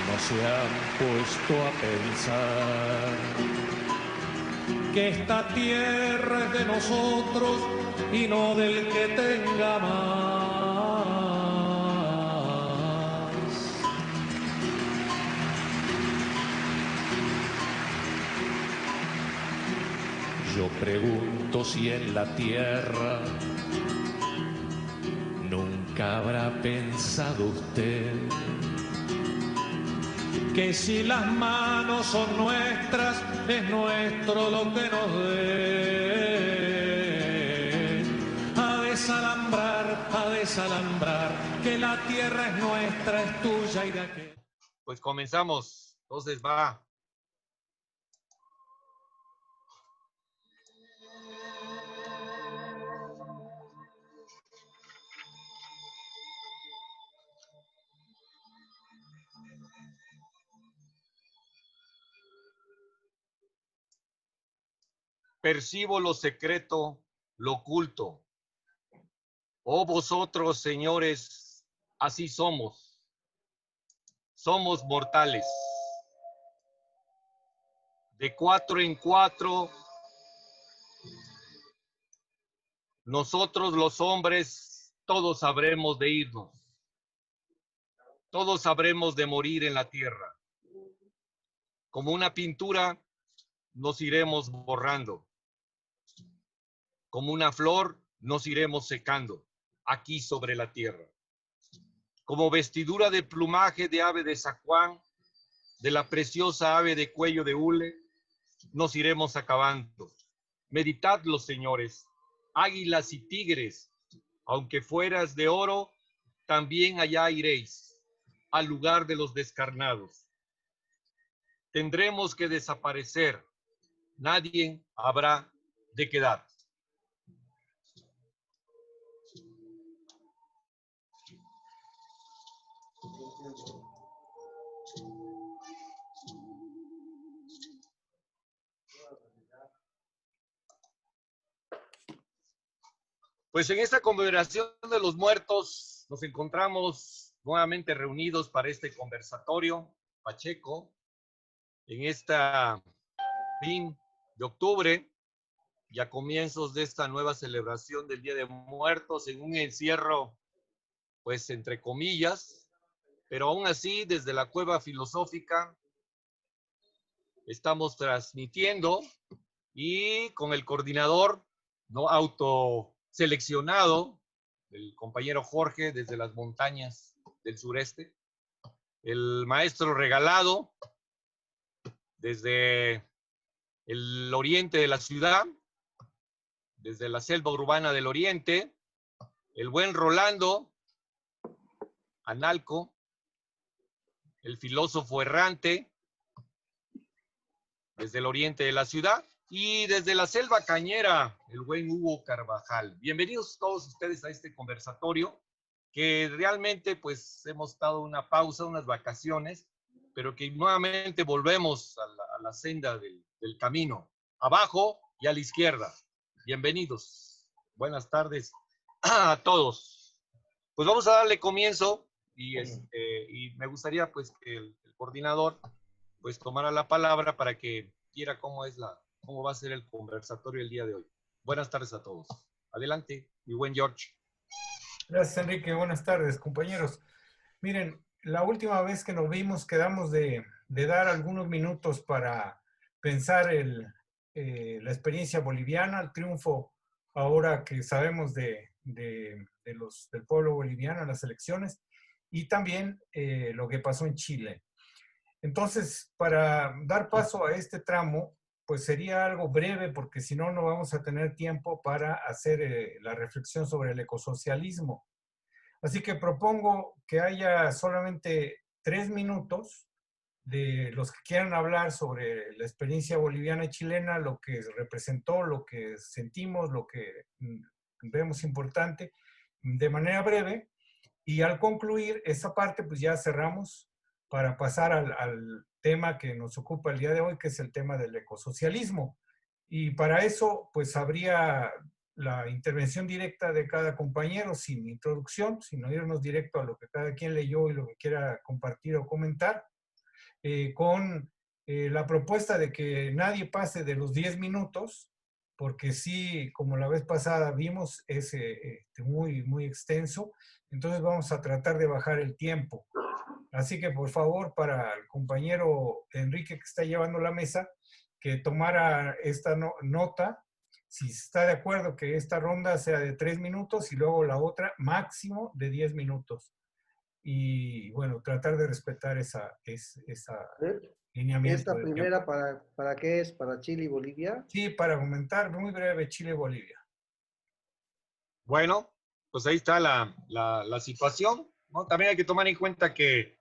no se han puesto a pensar que esta tierra es de nosotros y no del que tenga más. Yo pregunto si en la tierra nunca habrá pensado usted que si las manos son nuestras, es nuestro lo que nos dé. A desalambrar, que la tierra es nuestra, es tuya y de aquel. Pues comenzamos, entonces va. Percibo lo secreto, lo oculto. Oh vosotros, señores, así somos. Somos mortales. De 4 en 4, nosotros los hombres, todos habremos de irnos. Todos habremos de morir en la tierra. Como una pintura, nos iremos borrando. Como una flor, nos iremos secando aquí sobre la tierra. Como vestidura de plumaje de ave de zacuán, de la preciosa ave de cuello de hule, nos iremos acabando. Meditadlo, señores, águilas y tigres, aunque fueras de oro, también allá iréis, al lugar de los descarnados. Tendremos que desaparecer, nadie habrá de quedar. Pues en esta conmemoración de los muertos nos encontramos nuevamente reunidos para este conversatorio Pacheco en esta fin de octubre y a comienzos de esta nueva celebración del Día de Muertos en un encierro, pues entre comillas, pero aún así desde la cueva filosófica estamos transmitiendo y con el coordinador no autoseleccionado, el compañero Jorge desde las montañas del sureste, el maestro regalado desde el oriente de la ciudad, desde la selva urbana del oriente, el buen Rolando Analco, el filósofo errante desde el oriente de la ciudad, y desde la selva cañera, el buen Hugo Carvajal. Bienvenidos todos ustedes a este conversatorio, que realmente pues hemos dado una pausa, unas vacaciones, pero que nuevamente volvemos a la senda del camino, abajo y a la izquierda. Bienvenidos, buenas tardes a todos. Pues vamos a darle comienzo y me gustaría pues que el coordinador pues tomara la palabra para que viera cómo va a ser el conversatorio el día de hoy. Buenas tardes a todos. Adelante, mi buen George. Gracias, Enrique. Buenas tardes, compañeros. Miren, la última vez que nos vimos quedamos de dar algunos minutos para pensar la experiencia boliviana, el triunfo ahora que sabemos del pueblo boliviano en las elecciones y también lo que pasó en Chile. Entonces, para dar paso a este tramo, pues sería algo breve porque si no, no vamos a tener tiempo para hacer la reflexión sobre el ecosocialismo. Así que propongo que haya solamente 3 minutos de los que quieran hablar sobre la experiencia boliviana y chilena, lo que representó, lo que sentimos, lo que vemos importante, de manera breve. Y al concluir esa parte, pues ya cerramos para pasar al tema que nos ocupa el día de hoy, que es el tema del ecosocialismo. Y para eso, pues habría la intervención directa de cada compañero, sin introducción, sino irnos directo a lo que cada quien leyó y lo que quiera compartir o comentar. con la propuesta de que nadie pase de los 10 minutos, porque sí, como la vez pasada vimos, es muy, muy extenso. Entonces vamos a tratar de bajar el tiempo. Así que por favor, para el compañero Enrique que está llevando la mesa, que tomara esta nota, si está de acuerdo que esta ronda sea de 3 minutos y luego la otra máximo de 10 minutos. Y bueno, tratar de respetar esa lineamiento ¿Esta de tiempo. primera para qué es? ¿Para Chile y Bolivia? Sí, para comentar muy breve Chile-Bolivia. Bueno, pues ahí está la situación, ¿no? También hay que tomar en cuenta que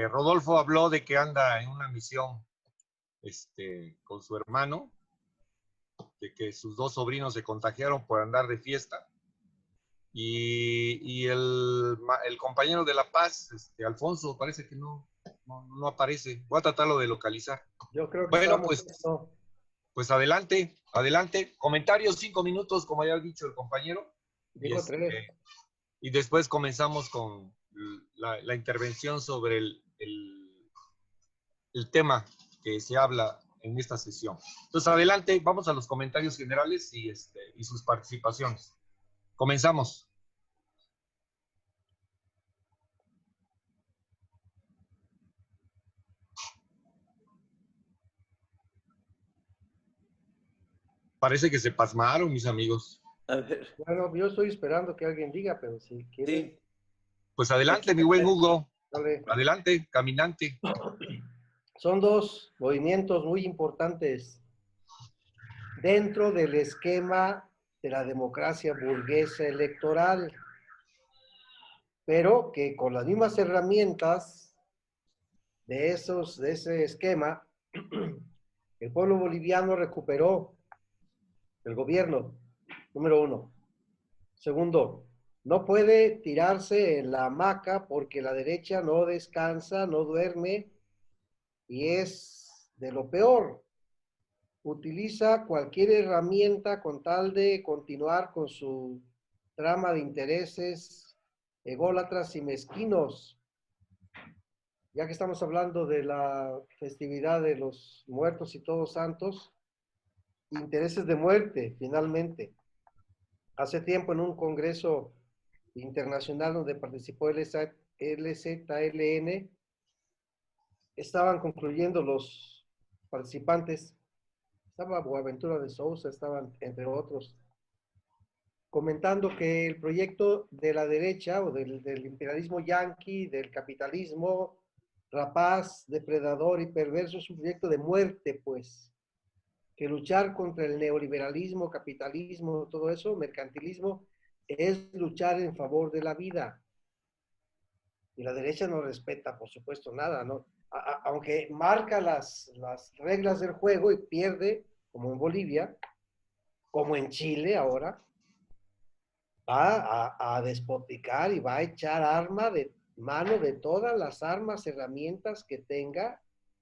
Rodolfo habló de que anda en una misión con su hermano, de que sus dos sobrinos se contagiaron por andar de fiesta. Y el compañero de La Paz, Alfonso, parece que no aparece. Voy a tratarlo de localizar. Yo creo que Bueno, pues adelante. Comentarios 5 minutos, como ya ha dicho el compañero. Dijo 3. Y después comenzamos con la intervención sobre el tema que se habla en esta sesión. Entonces, adelante, vamos a los comentarios generales y sus participaciones. Comenzamos. Parece que se pasmaron, mis amigos. A ver. Bueno, yo estoy esperando que alguien diga, pero si quieren. Sí. Pues adelante, mi buen Hugo. Dale. Adelante, caminante. Son dos movimientos muy importantes dentro del esquema de la democracia burguesa electoral, pero que con las mismas herramientas de ese esquema, el pueblo boliviano recuperó el gobierno, número 1. Segundo, no puede tirarse en la hamaca porque la derecha no descansa, no duerme y es de lo peor. Utiliza cualquier herramienta con tal de continuar con su trama de intereses ególatras y mezquinos. Ya que estamos hablando de la festividad de los muertos y todos santos, intereses de muerte, finalmente. Hace tiempo en un congreso internacional donde participó el LZLN, estaban concluyendo los participantes. Estaba Boaventura de Sousa, estaban entre otros, comentando que el proyecto de la derecha o del imperialismo yanqui, del capitalismo rapaz, depredador y perverso es un proyecto de muerte, pues, que luchar contra el neoliberalismo, capitalismo, todo eso, mercantilismo, es luchar en favor de la vida. Y la derecha no respeta, por supuesto, nada, ¿no? Aunque marca las reglas del juego y pierde, como en Bolivia, como en Chile ahora, va a despotricar y va a echar mano de todas las armas, herramientas que tenga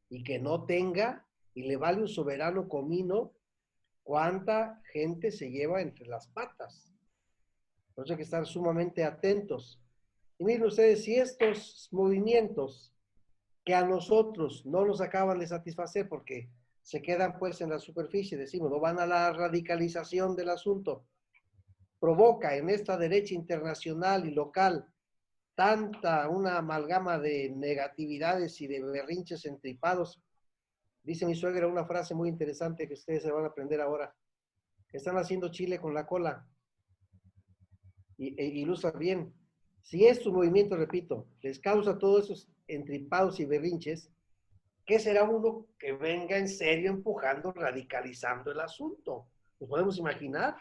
y que no tenga, y le vale un soberano comino cuánta gente se lleva entre las patas. Por eso hay que estar sumamente atentos. Y miren ustedes, si estos movimientos que a nosotros no nos acaban de satisfacer porque se quedan pues en la superficie, decimos, no van a la radicalización del asunto, provoca en esta derecha internacional y local una amalgama de negatividades y de berrinches entripados. Dice mi suegra una frase muy interesante que ustedes se van a aprender ahora. Están haciendo chile con la cola. Y ilustra bien. Si es su movimiento, repito, les causa todos esos entripados y berrinches, ¿qué será uno que venga en serio empujando, radicalizando el asunto? ¿Nos podemos imaginar?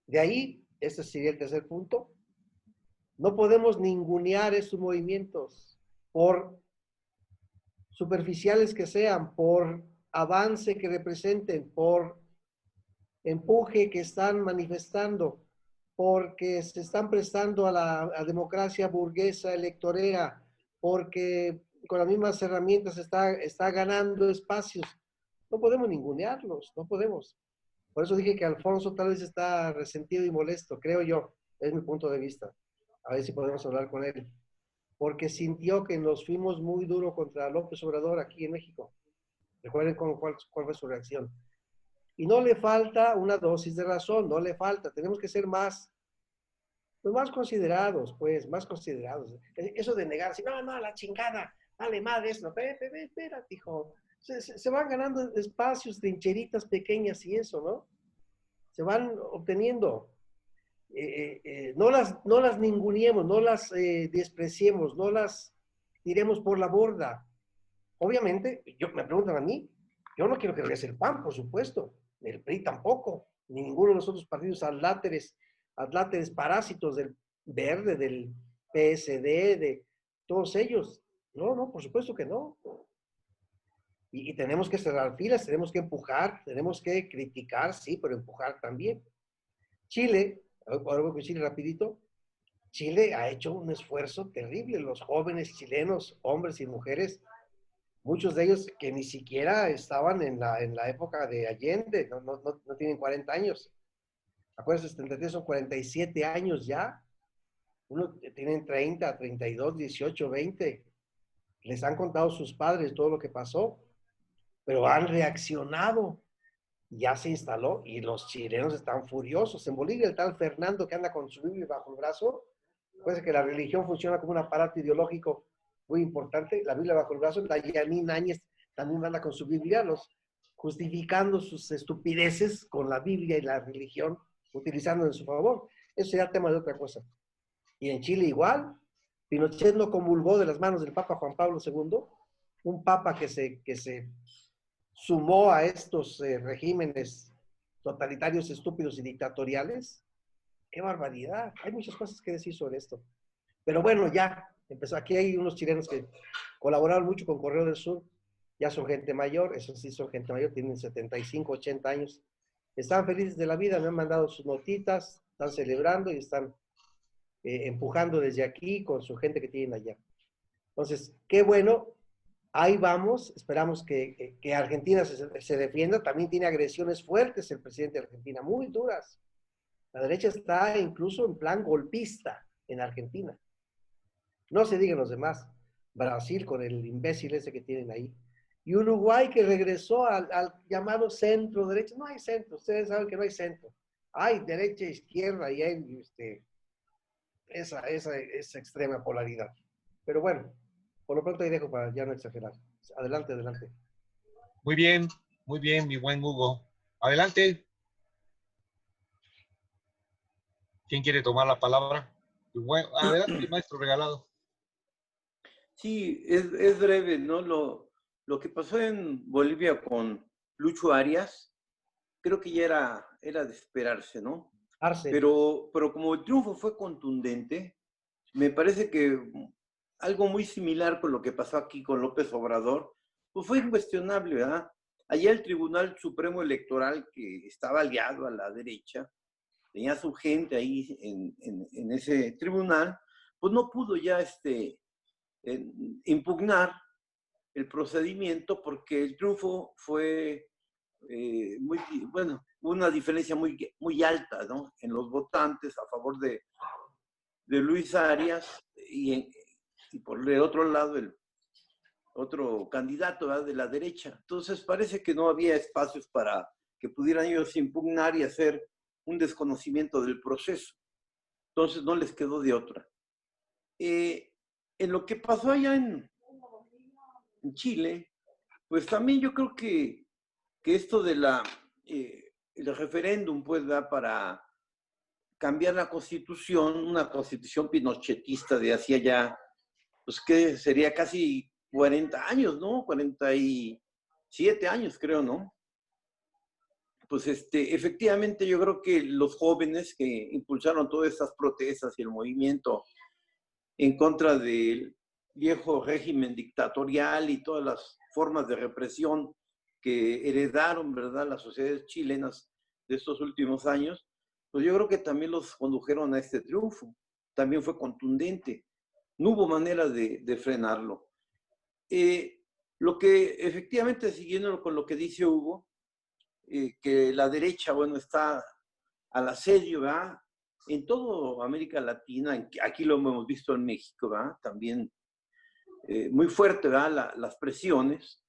De ahí, este sería el tercer punto. No podemos ningunear estos movimientos por superficiales que sean, por avance que representen, por empuje que están manifestando, porque se están prestando a la democracia burguesa electorera, porque con las mismas herramientas está ganando espacios. No podemos ningunearlos, no podemos. Por eso dije que Alfonso tal vez está resentido y molesto, creo yo, es mi punto de vista. A ver si podemos hablar con él. porque sintió que nos fuimos muy duro contra López Obrador aquí en México. Recuerden cuál fue su reacción. Y no le falta una dosis de razón, no le falta. Tenemos que ser más, pues más considerados, pues, más considerados. Eso de negar, así, no, la chingada, dale madre esto. Espérate, hijo. Se van ganando espacios, trincheritas pequeñas y eso, ¿no? Se van obteniendo. No las ninguneemos, no las despreciemos, no las tiremos por la borda. Obviamente, me preguntan a mí, yo no quiero que regrese el PAN, por supuesto, ni el PRI tampoco, ni ninguno de los otros partidos adláteres parásitos del Verde, del PSD, de todos ellos. No, por supuesto que no. Y tenemos que cerrar filas, tenemos que empujar, tenemos que criticar, sí, pero empujar también. Chile, ahora voy con Chile rapidito, Chile ha hecho un esfuerzo terrible, los jóvenes chilenos, hombres y mujeres, muchos de ellos que ni siquiera estaban en la época de Allende, no tienen 40 años. Acuérdense, 73 son 47 años ya. Uno tienen 30, 32, 18, 20. Les han contado sus padres todo lo que pasó, pero han reaccionado. Ya se instaló y los chilenos están furiosos. En Bolivia, el tal Fernando que anda con su Biblia bajo el brazo, puede que la religión funciona como un aparato ideológico muy importante. La Biblia bajo el brazo, la Yanin Áñez también anda con su Biblia, justificando sus estupideces con la Biblia y la religión, utilizando en su favor. Eso sería tema de otra cosa. Y en Chile igual, Pinochet no comulgó de las manos del Papa Juan Pablo II, un papa que se sumó a estos regímenes totalitarios, estúpidos y dictatoriales. ¡Qué barbaridad! Hay muchas cosas que decir sobre esto. Pero bueno, ya empezó. Aquí hay unos chilenos que colaboraron mucho con Correo del Sur. Ya son gente mayor, esos sí son gente mayor, tienen 75, 80 años. Están felices de la vida, me han mandado sus notitas, están celebrando y están empujando desde aquí con su gente que tienen allá. Entonces, qué bueno. Ahí vamos, esperamos que Argentina se defienda. También tiene agresiones fuertes el presidente de Argentina, muy duras. La derecha está incluso en plan golpista en Argentina. No se digan los demás. Brasil con el imbécil ese que tienen ahí. Y Uruguay que regresó al llamado centro derecha. No hay centro, ustedes saben que no hay centro. Hay derecha, izquierda y hay esa extrema polaridad. Pero bueno, por lo pronto ahí dejo para ya no exagerar. Adelante. Muy bien, mi buen Hugo. Adelante. ¿Quién quiere tomar la palabra? Adelante, maestro regalado. Sí, es breve, ¿no? Lo que pasó en Bolivia con Lucho Arias, creo que ya era de esperarse, ¿no? Arce. Pero como el triunfo fue contundente, me parece que algo muy similar con lo que pasó aquí con López Obrador, pues fue incuestionable, ¿verdad? Allá el Tribunal Supremo Electoral, que estaba aliado a la derecha, tenía su gente ahí en ese tribunal, pues no pudo ya impugnar el procedimiento porque el triunfo fue una diferencia muy alta, ¿no? En los votantes a favor de Luis Arias y por el otro lado el otro candidato, ¿verdad?, de la derecha. Entonces parece que no había espacios para que pudieran ellos impugnar y hacer un desconocimiento del proceso. Entonces no les quedó de otra. En lo que pasó allá en Chile, pues también yo creo que esto de el referéndum, pues, da para cambiar la constitución, una constitución pinochetista de hacía ya, pues que sería casi 40 años, ¿no? 47 años, creo, ¿no? Pues efectivamente yo creo que los jóvenes que impulsaron todas estas protestas y el movimiento en contra del viejo régimen dictatorial y todas las formas de represión que heredaron, ¿verdad?, las sociedades chilenas de estos últimos años, pues yo creo que también los condujeron a este triunfo. También fue contundente. No hubo manera de frenarlo. Lo que efectivamente, siguiendo con lo que dice Hugo, que la derecha, bueno, está al asedio, ¿verdad? en toda América Latina, aquí lo hemos visto en México, ¿verdad? También muy fuerte, ¿verdad? Las presiones.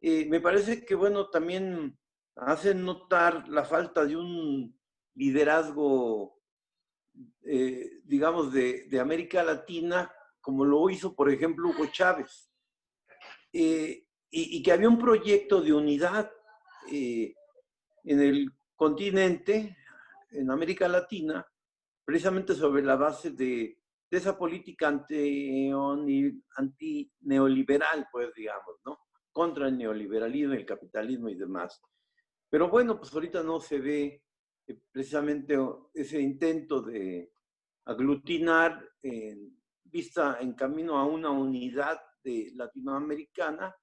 Me parece que, bueno, también hacen notar la falta de un liderazgo, digamos, de América Latina, como lo hizo, por ejemplo, Hugo Chávez, y que había un proyecto de unidad en el continente, en América Latina, precisamente sobre la base de esa política antineoliberal, pues digamos, ¿no? Contra el neoliberalismo, el capitalismo y demás. Pero bueno, pues ahorita no se ve precisamente ese intento de aglutinar en vista en camino a una unidad latinoamericana,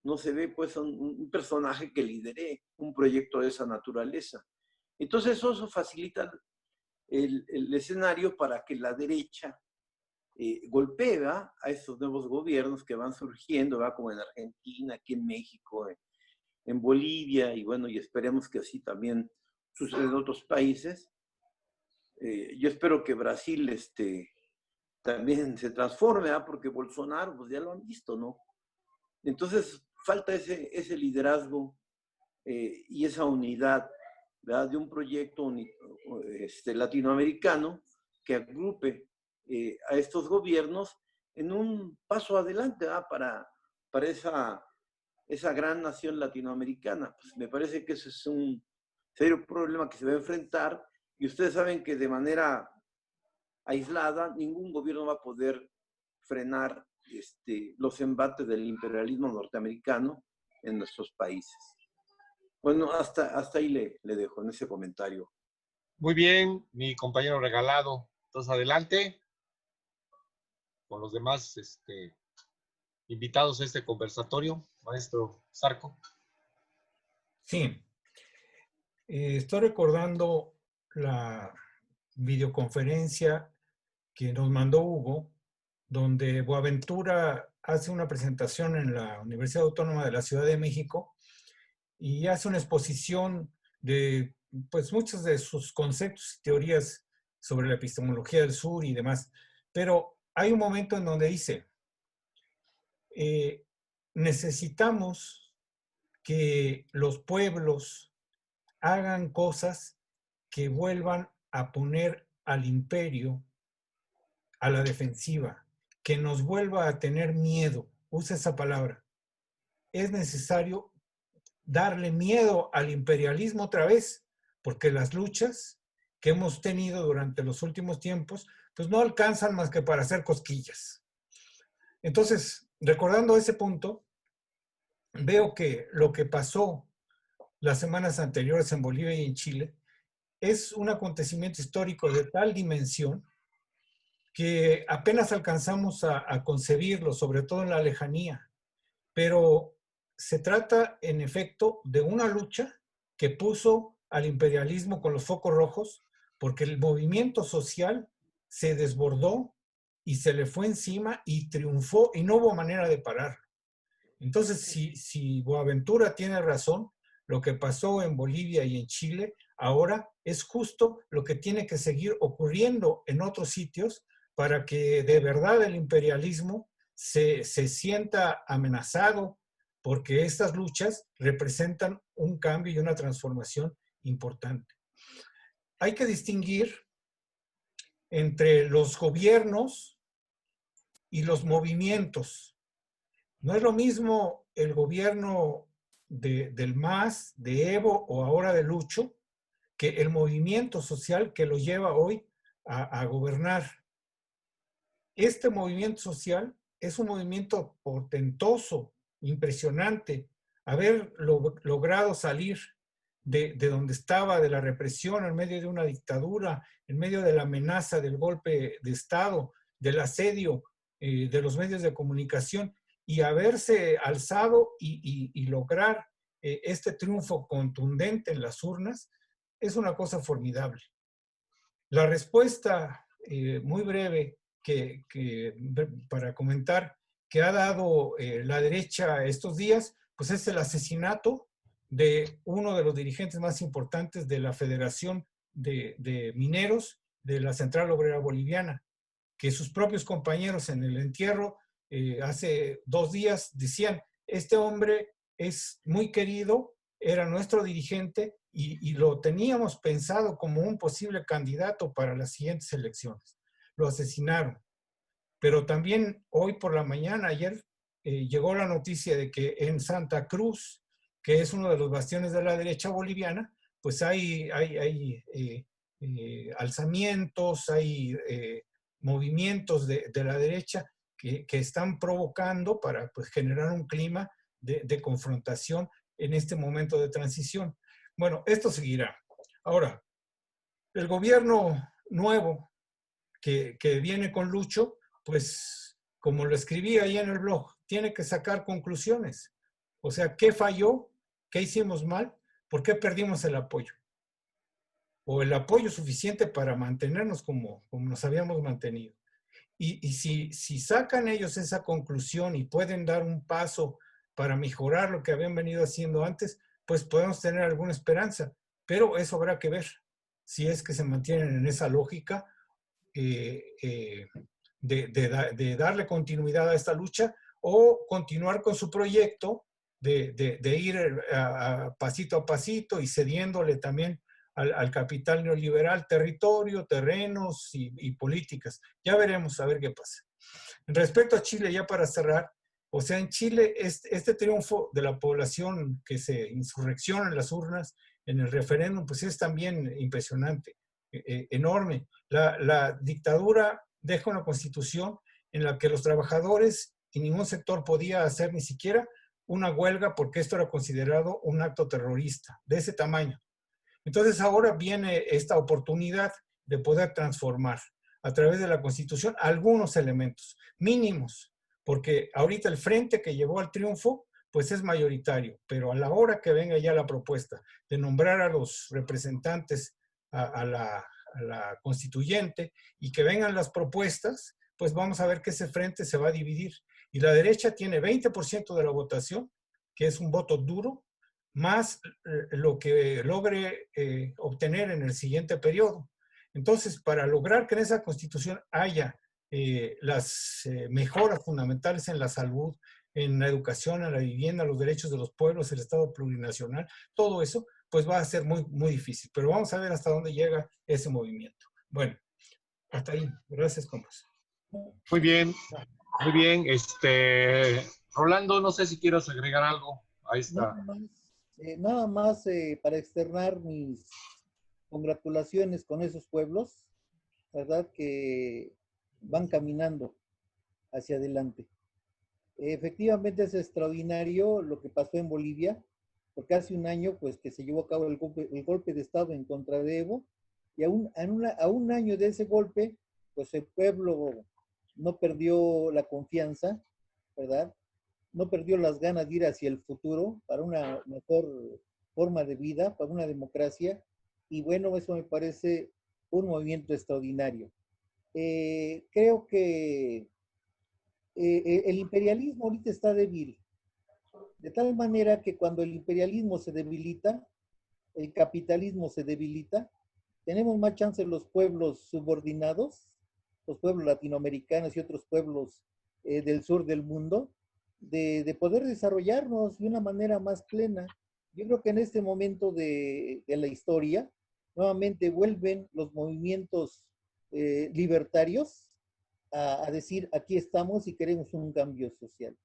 no se ve pues un personaje que lidere un proyecto de esa naturaleza. Entonces eso facilita el escenario para que la derecha golpea a estos nuevos gobiernos que van surgiendo, ¿va? Como en Argentina, aquí en México, en Bolivia, y bueno, y esperemos que así también suceda en otros países. Yo espero que Brasil también se transforme, ¿va? Porque Bolsonaro, pues ya lo han visto, ¿no? Entonces, falta ese liderazgo y esa unidad, ¿verdad? De un proyecto latinoamericano que agrupe a estos gobiernos en un paso adelante, ¿verdad? Para esa gran nación latinoamericana. Pues me parece que ese es un serio problema que se va a enfrentar, y ustedes saben que de manera aislada ningún gobierno va a poder frenar los embates del imperialismo norteamericano en nuestros países. Bueno, hasta ahí le dejo en ese comentario. Muy bien, mi compañero regalado. Entonces, adelante con los demás invitados a este conversatorio. Maestro Zarco. Sí, estoy recordando la videoconferencia que nos mandó Hugo, donde Boaventura hace una presentación en la Universidad Autónoma de la Ciudad de México y hace una exposición de pues muchos de sus conceptos y teorías sobre la epistemología del sur y demás. Pero hay un momento en donde dice, necesitamos que los pueblos hagan cosas que vuelvan a poner al imperio a la defensiva, que nos vuelva a tener miedo. Usa esa palabra. Es necesario darle miedo al imperialismo otra vez, porque las luchas que hemos tenido durante los últimos tiempos, pues no alcanzan más que para hacer cosquillas. Entonces, recordando ese punto, veo que lo que pasó las semanas anteriores en Bolivia y en Chile es un acontecimiento histórico de tal dimensión que apenas alcanzamos a concebirlo, sobre todo en la lejanía. Pero se trata, en efecto, de una lucha que puso al imperialismo con los focos rojos, porque el movimiento social se desbordó y se le fue encima y triunfó y no hubo manera de pararlo. Entonces, si Boaventura tiene razón, lo que pasó en Bolivia y en Chile ahora es justo lo que tiene que seguir ocurriendo en otros sitios para que de verdad el imperialismo se sienta amenazado, porque estas luchas representan un cambio y una transformación importante. Hay que distinguir entre los gobiernos y los movimientos. No es lo mismo el gobierno del MAS, de Evo o ahora de Lucho, que el movimiento social que lo lleva hoy a gobernar. Este movimiento social es un movimiento portentoso, impresionante. Haber logrado salir de donde estaba, de la represión, en medio de una dictadura, en medio de la amenaza del golpe de Estado, del asedio de los medios de comunicación, y haberse alzado y lograr este triunfo contundente en las urnas, es una cosa formidable. La respuesta muy breve para comentar que ha dado la derecha estos días, pues es el asesinato de uno de los dirigentes más importantes de la Federación de Mineros de la Central Obrera Boliviana, que sus propios compañeros en el entierro hace 2 días decían, este hombre es muy querido, era nuestro dirigente y lo teníamos pensado como un posible candidato para las siguientes elecciones. Lo asesinaron. Pero también hoy por la mañana, ayer, llegó la noticia de que en Santa Cruz, que es uno de los bastiones de la derecha boliviana, pues hay alzamientos, hay movimientos de la derecha que están provocando para pues, generar un clima de confrontación en este momento de transición. Bueno, esto seguirá. Ahora, el gobierno nuevo que viene con Lucho, pues como lo escribí ahí en el blog, tiene que sacar conclusiones. O sea, ¿qué falló? ¿Qué hicimos mal? ¿Por qué perdimos el apoyo? O el apoyo suficiente para mantenernos como nos habíamos mantenido. Y si sacan ellos esa conclusión y pueden dar un paso para mejorar lo que habían venido haciendo antes, pues podemos tener alguna esperanza. Pero eso habrá que ver, si es que se mantienen en esa lógica de darle continuidad a esta lucha o continuar con su proyecto de ir pasito a pasito y cediéndole también al capital neoliberal territorio, terrenos y políticas. Ya veremos a ver qué pasa. Respecto a Chile, ya para cerrar, o sea, en Chile este triunfo de la población que se insurrecciona en las urnas, en el referéndum, pues es también impresionante, enorme. La dictadura deja una constitución en la que los trabajadores y ningún sector podía hacer ni siquiera una huelga porque esto era considerado un acto terrorista de ese tamaño. Entonces ahora viene esta oportunidad de poder transformar a través de la Constitución algunos elementos mínimos, porque ahorita el frente que llevó al triunfo pues es mayoritario, pero a la hora que venga ya la propuesta de nombrar a los representantes a la constituyente y que vengan las propuestas, pues vamos a ver que ese frente se va a dividir. Y la derecha tiene 20% de la votación, que es un voto duro, más lo que logre obtener en el siguiente periodo. Entonces, para lograr que en esa constitución haya las mejoras fundamentales en la salud, en la educación, en la vivienda, los derechos de los pueblos, el Estado plurinacional, todo eso, pues va a ser muy, muy difícil. Pero vamos a ver hasta dónde llega ese movimiento. Bueno, hasta ahí. Gracias, compas. Muy bien, muy bien. Rolando, no sé si quieras agregar algo a esta. Nada más para externar mis congratulaciones con esos pueblos, ¿verdad? Que van caminando hacia adelante. Efectivamente es extraordinario lo que pasó en Bolivia, porque hace un año pues que se llevó a cabo el golpe de Estado en contra de Evo, y a un año de ese golpe, pues el pueblo no perdió la confianza, ¿verdad? No perdió las ganas de ir hacia el futuro para una mejor forma de vida, para una democracia, y bueno, eso me parece un movimiento extraordinario. Creo que el imperialismo ahorita está débil, de tal manera que cuando el imperialismo se debilita, el capitalismo se debilita, tenemos más chance los pueblos subordinados, los pueblos latinoamericanos y otros pueblos del sur del mundo, de poder desarrollarnos de una manera más plena. Yo creo que en este momento de la historia, nuevamente vuelven los movimientos libertarios a decir, aquí estamos y queremos un cambio social.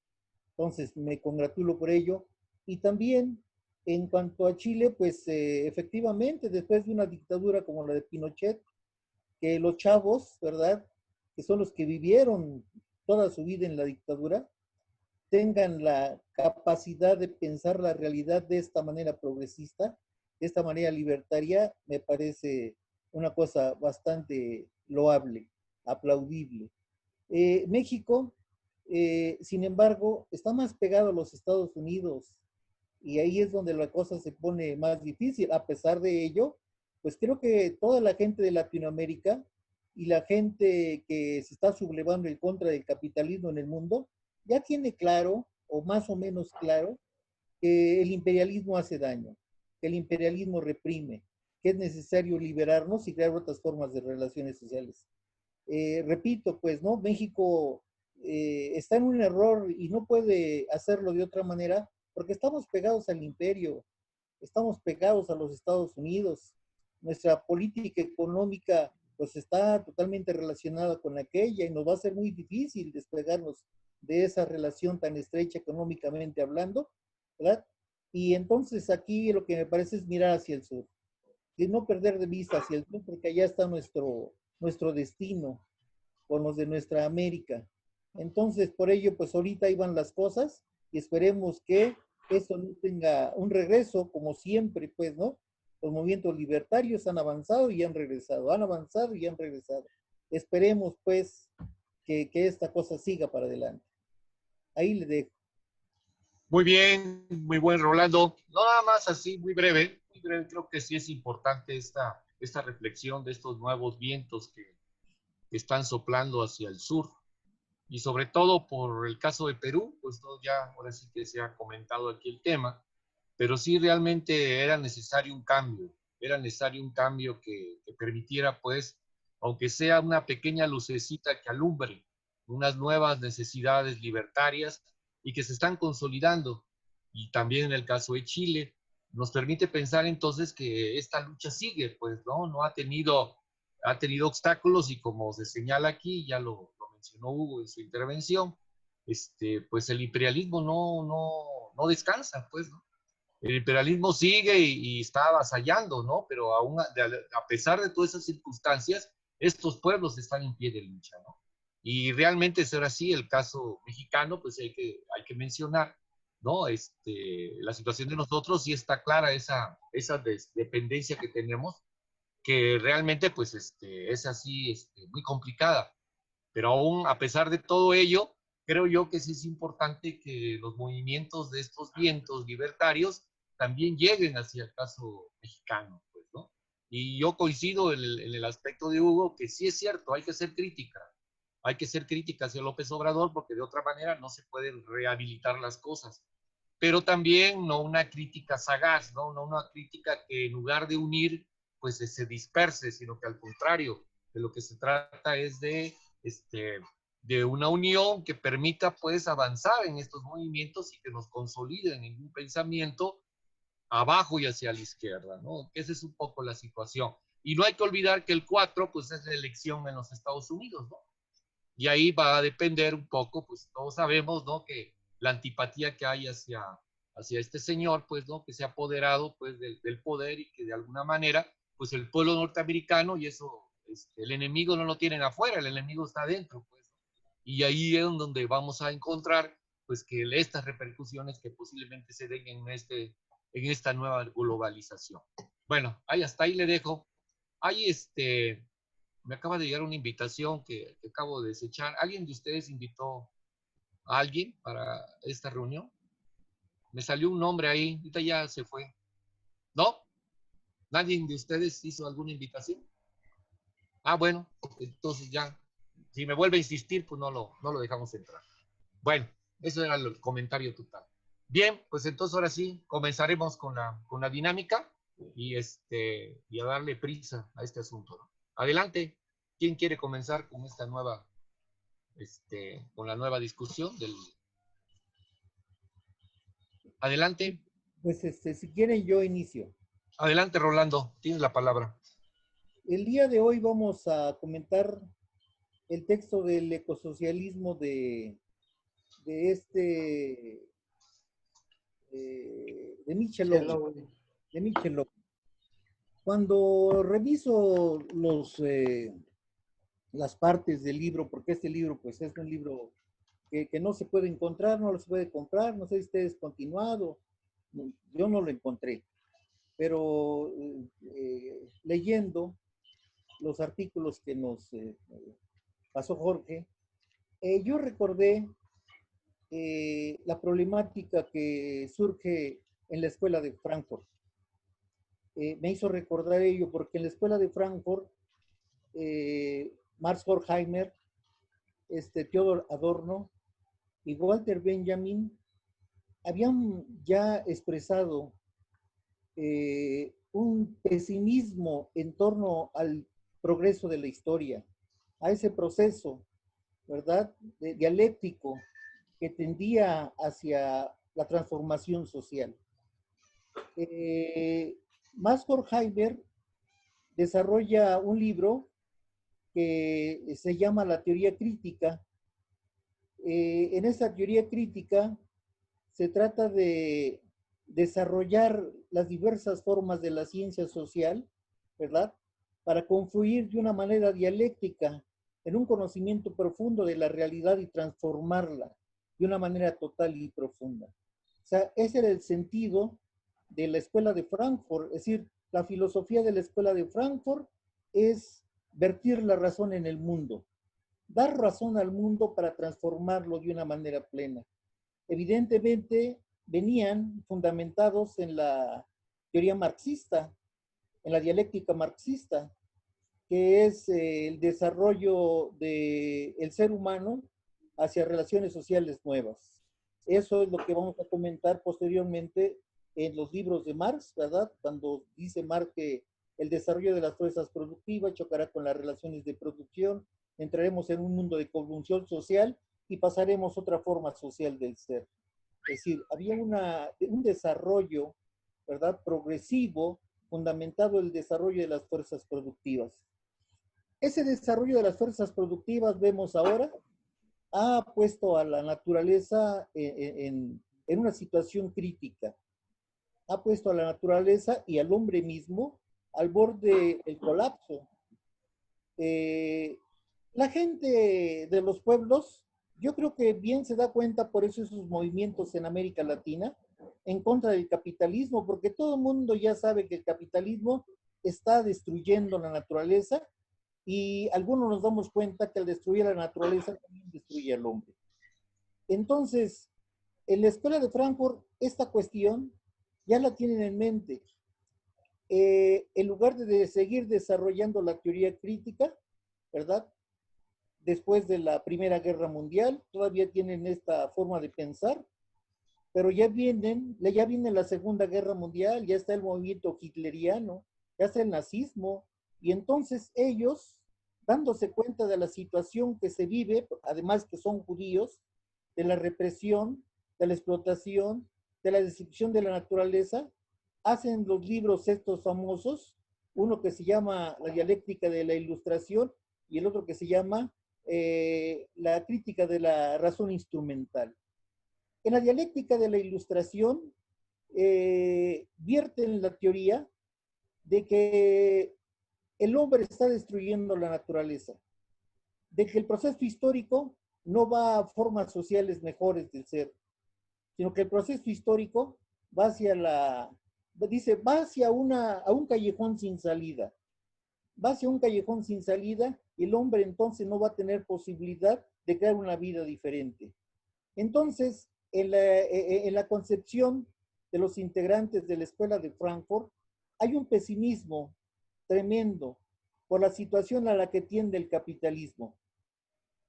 Entonces, me congratulo por ello. Y también, en cuanto a Chile, pues efectivamente, después de una dictadura como la de Pinochet, que los chavos, ¿verdad?, que son los que vivieron toda su vida en la dictadura, tengan la capacidad de pensar la realidad de esta manera progresista, de esta manera libertaria, me parece una cosa bastante loable, aplaudible. México, sin embargo, está más pegado a los Estados Unidos y ahí es donde la cosa se pone más difícil. A pesar de ello, pues creo que toda la gente de Latinoamérica y la gente que se está sublevando en contra del capitalismo en el mundo, ya tiene claro, o más o menos claro, que el imperialismo hace daño, que el imperialismo reprime, que es necesario liberarnos y crear otras formas de relaciones sociales. Repito, pues, ¿no? México está en un error y no puede hacerlo de otra manera porque estamos pegados al imperio, estamos pegados a los Estados Unidos. Nuestra política económica pues está totalmente relacionada con aquella y nos va a ser muy difícil despegarnos de esa relación tan estrecha económicamente hablando, ¿verdad? Y entonces aquí lo que me parece es mirar hacia el sur y no perder de vista hacia el sur porque allá está nuestro destino con los de nuestra América. Entonces, por ello, pues ahorita ahí van las cosas y esperemos que eso no tenga un regreso, como siempre, pues, ¿no? Los movimientos libertarios han avanzado y han regresado, han avanzado y han regresado. Esperemos, pues, que esta cosa siga para adelante. Ahí le dejo. Muy bien, muy buen, Rolando. No, nada más así, muy breve, creo que sí es importante esta reflexión de estos nuevos vientos que están soplando hacia el sur. Y sobre todo por el caso de Perú, pues todo ya, ahora sí que se ha comentado aquí el tema, pero sí realmente era necesario un cambio que permitiera, pues, aunque sea una pequeña lucecita que alumbre unas nuevas necesidades libertarias y que se están consolidando. Y también en el caso de Chile, nos permite pensar entonces que esta lucha sigue, pues, no ha tenido obstáculos y como se señala aquí, ya lo mencionó Hugo en su intervención, pues el imperialismo no descansa, pues, ¿no? El imperialismo sigue y está avasallando, ¿no? Pero aún a pesar de todas esas circunstancias, estos pueblos están en pie de lucha, ¿no? Y realmente es ahora sí el caso mexicano, pues hay que mencionar, ¿no? La situación de nosotros sí está clara, esa dependencia que tenemos, que realmente pues es así muy complicada. Pero aún a pesar de todo ello, creo yo que sí es importante que los movimientos de estos vientos libertarios también lleguen hacia el caso mexicano, pues, ¿no? Y yo coincido en el aspecto de Hugo, que sí es cierto, hay que ser crítica hacia López Obrador, porque de otra manera no se pueden rehabilitar las cosas. Pero también no una crítica sagaz, no una crítica que en lugar de unir, pues se disperse, sino que al contrario, de lo que se trata es de una unión que permita pues avanzar en estos movimientos y que nos consoliden en un pensamiento abajo y hacia la izquierda, ¿no? Esa es un poco la situación. Y no hay que olvidar que el 4 pues es la elección en los Estados Unidos, ¿no? Y ahí va a depender un poco, pues todos sabemos, ¿no? Que la antipatía que hay hacia este señor, pues, ¿no? Que se ha apoderado, pues, del poder y que de alguna manera, pues, el pueblo norteamericano, y eso, el enemigo no lo tienen afuera, el enemigo está adentro, pues. Y ahí es donde vamos a encontrar, pues, que estas repercusiones que posiblemente se den en esta nueva globalización. Bueno, ahí hasta ahí le dejo. Ahí me acaba de llegar una invitación que acabo de desechar. ¿Alguien de ustedes invitó a alguien para esta reunión? Me salió un nombre ahí, ahorita ya se fue. ¿No? ¿Nadie de ustedes hizo alguna invitación? Ah, bueno, entonces ya, si me vuelve a insistir, pues no lo dejamos entrar. Bueno, eso era el comentario total. Bien, pues entonces ahora sí, comenzaremos con la dinámica y a darle prisa a este asunto, ¿no? Adelante, ¿quién quiere comenzar con esta nueva, con la nueva discusión Adelante, Pues si quieren yo inicio. adelante, Rolando, tienes la palabra. El día de hoy vamos a comentar el texto del ecosocialismo de Michel Lobé. Cuando reviso las partes del libro, porque este libro pues es un libro que no se puede encontrar, no lo se puede comprar, no sé si ustedes continuado, yo no lo encontré, pero leyendo los artículos que nos pasó Jorge, yo recordé la problemática que surge en la escuela de Frankfurt. Me hizo recordar ello porque en la escuela de Frankfurt, Max Horkheimer, Theodor Adorno y Walter Benjamin habían ya expresado un pesimismo en torno al progreso de la historia, a ese proceso, ¿verdad?, dialéctico que tendía hacia la transformación social. Max Horkheimer desarrolla un libro que se llama La teoría crítica. En esa teoría crítica se trata de desarrollar las diversas formas de la ciencia social, ¿verdad?, para confluir de una manera dialéctica en un conocimiento profundo de la realidad y transformarla de una manera total y profunda. O sea, ese era el sentido de la Escuela de Frankfurt. Es decir, la filosofía de la Escuela de Frankfurt es vertir la razón en el mundo, dar razón al mundo para transformarlo de una manera plena. Evidentemente, venían fundamentados en la teoría marxista, en la dialéctica marxista, que es el desarrollo del ser humano hacia relaciones sociales nuevas. Eso es lo que vamos a comentar posteriormente en los libros de Marx, ¿verdad? Cuando dice Marx que el desarrollo de las fuerzas productivas chocará con las relaciones de producción, entraremos en un mundo de convulsión social y pasaremos a otra forma social del ser. Es decir, había un desarrollo, ¿verdad?, progresivo, fundamentado en el desarrollo de las fuerzas productivas. Ese desarrollo de las fuerzas productivas, vemos ahora, ha puesto a la naturaleza en una situación crítica. Ha puesto a la naturaleza y al hombre mismo al borde del colapso. La gente de los pueblos, yo creo que bien se da cuenta, por eso esos movimientos en América Latina, en contra del capitalismo, porque todo el mundo ya sabe que el capitalismo está destruyendo la naturaleza y algunos nos damos cuenta que al destruir la naturaleza también destruye al hombre. Entonces, en la Escuela de Frankfurt, esta cuestión ya la tienen en mente. En lugar de seguir desarrollando la teoría crítica, ¿verdad?, después de la Primera Guerra Mundial, todavía tienen esta forma de pensar, pero ya viene la Segunda Guerra Mundial, ya está el movimiento hitleriano, ya está el nazismo, y entonces ellos, dándose cuenta de la situación que se vive, además que son judíos, de la represión, de la explotación, de la destrucción de la naturaleza, hacen los libros estos famosos, uno que se llama La dialéctica de la ilustración y el otro que se llama La crítica de la razón instrumental. En la dialéctica de la ilustración vierten la teoría de que el hombre está destruyendo la naturaleza, de que el proceso histórico no va a formas sociales mejores del ser, sino que el proceso histórico va hacia va hacia un callejón sin salida. Va hacia un callejón sin salida y el hombre entonces no va a tener posibilidad de crear una vida diferente. Entonces, en la concepción de los integrantes de la Escuela de Frankfurt, hay un pesimismo tremendo por la situación a la que tiende el capitalismo.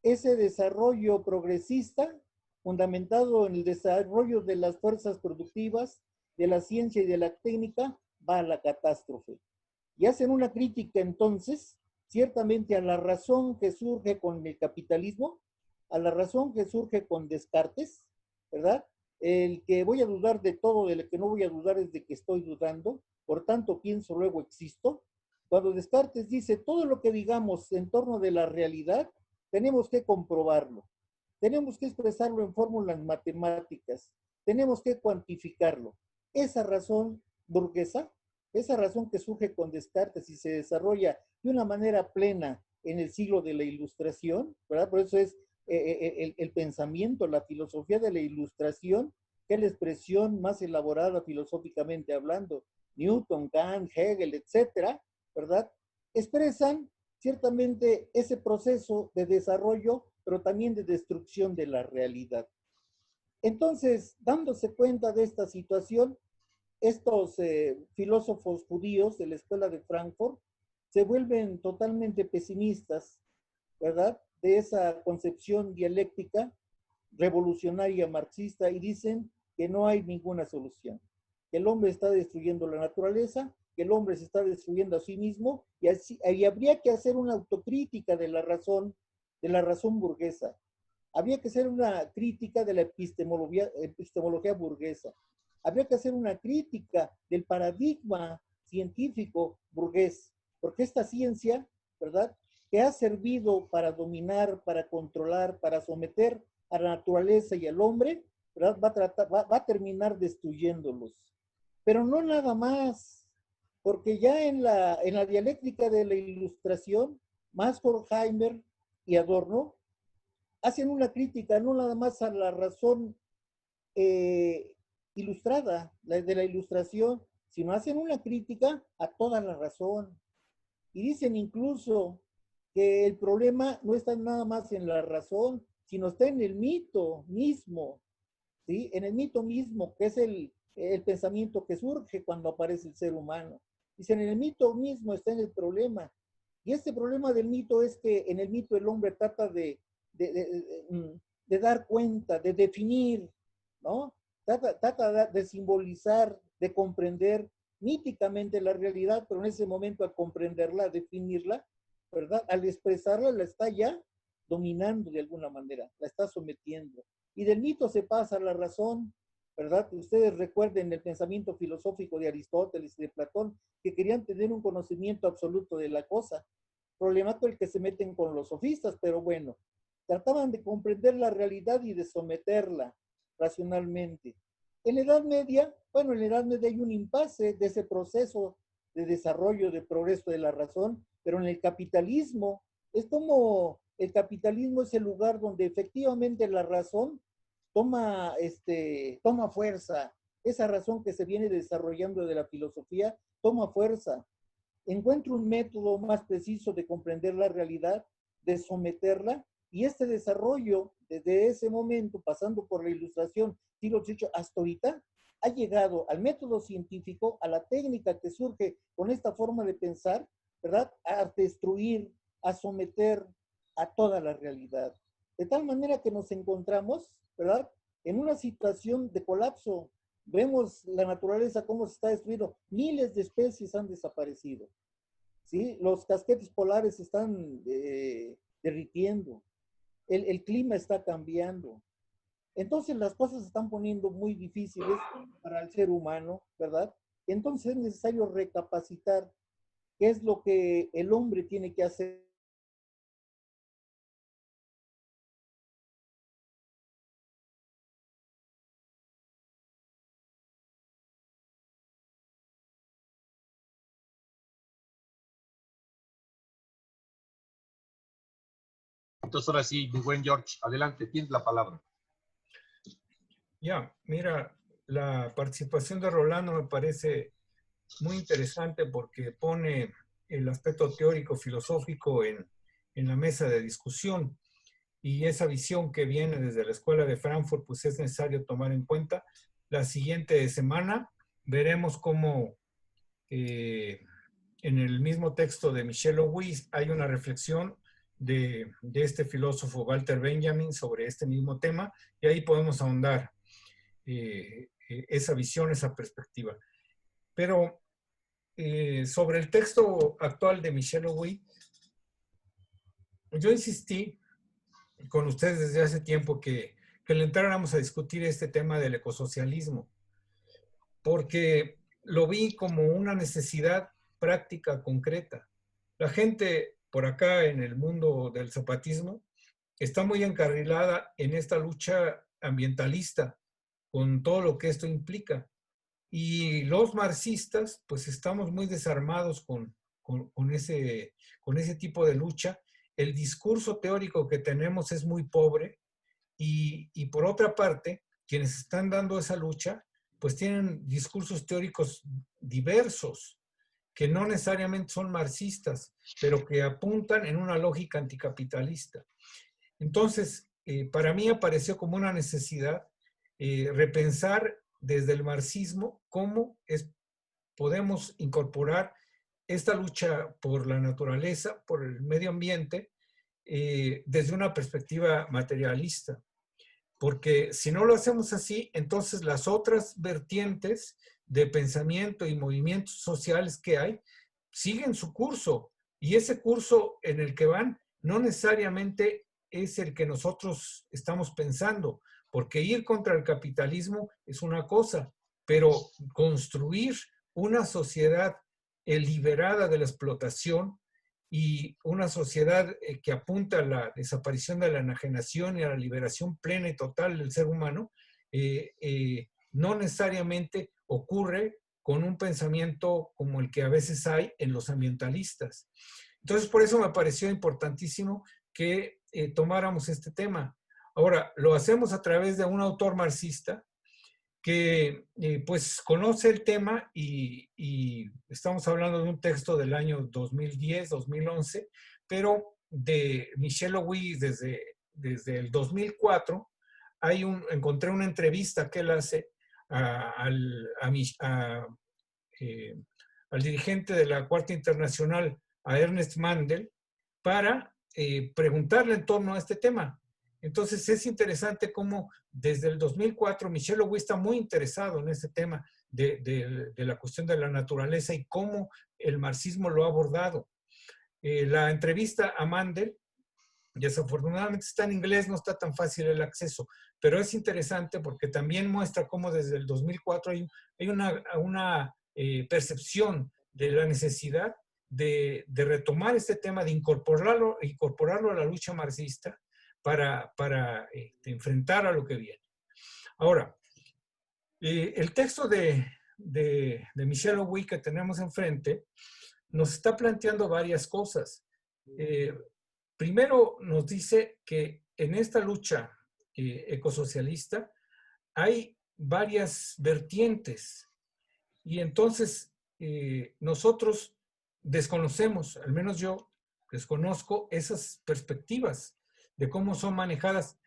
Ese desarrollo progresista, fundamentado en el desarrollo de las fuerzas productivas, de la ciencia y de la técnica, va a la catástrofe. Y hacen una crítica entonces, ciertamente a la razón que surge con el capitalismo, a la razón que surge con Descartes, ¿verdad? El que voy a dudar de todo, del que no voy a dudar es de que estoy dudando, por tanto pienso, luego existo. Cuando Descartes dice, todo lo que digamos en torno de la realidad, tenemos que comprobarlo, tenemos que expresarlo en fórmulas matemáticas, tenemos que cuantificarlo. Esa razón burguesa, esa razón que surge con Descartes y se desarrolla de una manera plena en el siglo de la Ilustración, ¿verdad? Por eso es el pensamiento, la filosofía de la Ilustración, que es la expresión más elaborada filosóficamente hablando. Newton, Kant, Hegel, etcétera, ¿verdad? Expresan ciertamente ese proceso de desarrollo, pero también de destrucción de la realidad. Entonces, dándose cuenta de esta situación, estos filósofos judíos de la Escuela de Frankfurt se vuelven totalmente pesimistas, ¿verdad?, de esa concepción dialéctica revolucionaria marxista y dicen que no hay ninguna solución, que el hombre está destruyendo la naturaleza que el hombre se está destruyendo a sí mismo y habría que hacer una autocrítica de la razón burguesa. Habría que hacer una crítica de la epistemología burguesa. Habría que hacer una crítica del paradigma científico burgués, porque esta ciencia, ¿verdad?, que ha servido para dominar, para controlar, para someter a la naturaleza y al hombre, ¿verdad?, va a terminar destruyéndolos. Pero no nada más, porque ya en la dialéctica de la Ilustración, más Horkheimer y Adorno hacen una crítica no nada más a la razón ilustrada, de la Ilustración, sino hacen una crítica a toda la razón. Y dicen incluso que el problema no está nada más en la razón, sino está en el mito mismo, ¿sí? En el mito mismo, que es el pensamiento que surge cuando aparece el ser humano. Dicen, en el mito mismo está en el problema. Y este problema del mito es que en el mito el hombre trata de dar cuenta, de definir, ¿no? Trata de simbolizar, de comprender míticamente la realidad, pero en ese momento al comprenderla, definirla, ¿verdad?, al expresarla, la está ya dominando de alguna manera, la está sometiendo. Y del mito se pasa a la razón, ¿verdad? Ustedes recuerden el pensamiento filosófico de Aristóteles y de Platón, que querían tener un conocimiento absoluto de la cosa. Problemático el que se meten con los sofistas, pero bueno, trataban de comprender la realidad y de someterla racionalmente. En la Edad Media, bueno, en la Edad Media hay un impasse de ese proceso de desarrollo, de progreso de la razón, pero en el capitalismo, es como el capitalismo es el lugar donde efectivamente la razón toma fuerza. Esa razón que se viene desarrollando de la filosofía toma fuerza. Encuentra un método más preciso de comprender la realidad, de someterla, y este desarrollo, desde ese momento, pasando por la Ilustración, siglo XVIII, hasta ahorita, ha llegado al método científico, a la técnica que surge con esta forma de pensar, ¿verdad?, a destruir, a someter a toda la realidad. De tal manera que nos encontramos, ¿verdad?, en una situación de colapso. Vemos la naturaleza cómo se está destruyendo. Miles de especies han desaparecido, ¿sí? Los casquetes polares se están derritiendo. El clima está cambiando. Entonces las cosas se están poniendo muy difíciles para el ser humano, ¿verdad? Entonces es necesario recapacitar qué es lo que el hombre tiene que hacer. Entonces ahora sí, mi buen George, adelante, tienes la palabra. Ya, mira, la participación de Rolando me parece muy interesante porque pone el aspecto teórico filosófico en la mesa de discusión, y esa visión que viene desde la Escuela de Frankfurt, pues es necesario tomar en cuenta. La siguiente semana veremos cómo en el mismo texto de Michel Louis hay una reflexión de este filósofo Walter Benjamin sobre este mismo tema, y ahí podemos ahondar esa visión, esa perspectiva. Pero sobre el texto actual de Michel Louis, yo insistí con ustedes desde hace tiempo que le entráramos a discutir este tema del ecosocialismo, porque lo vi como una necesidad práctica, concreta. La gente por acá en el mundo del zapatismo está muy encarrilada en esta lucha ambientalista, con todo lo que esto implica. Y los marxistas, pues estamos muy desarmados con ese tipo de lucha. El discurso teórico que tenemos es muy pobre y por otra parte, quienes están dando esa lucha, pues tienen discursos teóricos diversos, que no necesariamente son marxistas, pero que apuntan en una lógica anticapitalista. Entonces, para mí apareció como una necesidad repensar desde el marxismo cómo podemos incorporar esta lucha por la naturaleza, por el medio ambiente, desde una perspectiva materialista. Porque si no lo hacemos así, entonces las otras vertientes de pensamiento y movimientos sociales que hay, siguen su curso. Y ese curso en el que van no necesariamente es el que nosotros estamos pensando, porque ir contra el capitalismo es una cosa, pero construir una sociedad liberada de la explotación y una sociedad que apunta a la desaparición de la enajenación y a la liberación plena y total del ser humano, no necesariamente ocurre con un pensamiento como el que a veces hay en los ambientalistas. Entonces, por eso me pareció importantísimo que tomáramos este tema. Ahora, lo hacemos a través de un autor marxista que pues conoce el tema y estamos hablando de un texto del año 2010, 2011, pero de Michel Houy desde el 2004. Encontré una entrevista que él hace al dirigente de la Cuarta Internacional, a Ernest Mandel, para preguntarle en torno a este tema. Entonces es interesante cómo desde el 2004 Michel Houy está muy interesado en este tema de la cuestión de la naturaleza y cómo el marxismo lo ha abordado. La entrevista a Mandel, desafortunadamente está en inglés, no está tan fácil el acceso, pero es interesante porque también muestra cómo desde el 2004 hay una percepción de la necesidad de retomar este tema, de incorporarlo a la lucha marxista para enfrentar a lo que viene. Ahora, el texto de Michel Houy que tenemos enfrente nos está planteando varias cosas. Primero nos dice que en esta lucha ecosocialista hay varias vertientes y entonces nosotros desconocemos, al menos yo desconozco esas perspectivas de cómo son manejadas.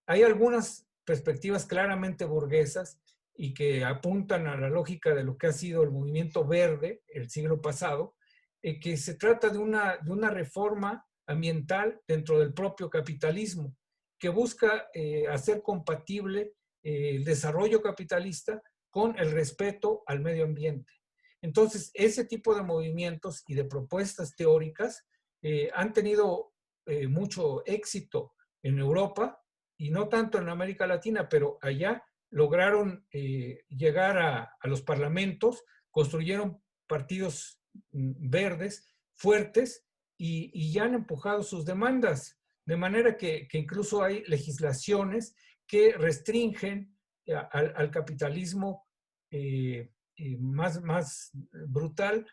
Hay algunas perspectivas claramente burguesas y que apuntan a la lógica de lo que ha sido el movimiento verde el siglo pasado, que se trata de una reforma ambiental dentro del propio capitalismo, que busca hacer compatible el desarrollo capitalista con el respeto al medio ambiente. Entonces, ese tipo de movimientos y de propuestas teóricas han tenido mucho éxito en Europa y no tanto en América Latina, pero allá lograron llegar a los parlamentos, construyeron partidos verdes fuertes y ya han empujado sus demandas, de manera que incluso hay legislaciones que restringen al capitalismo más brutal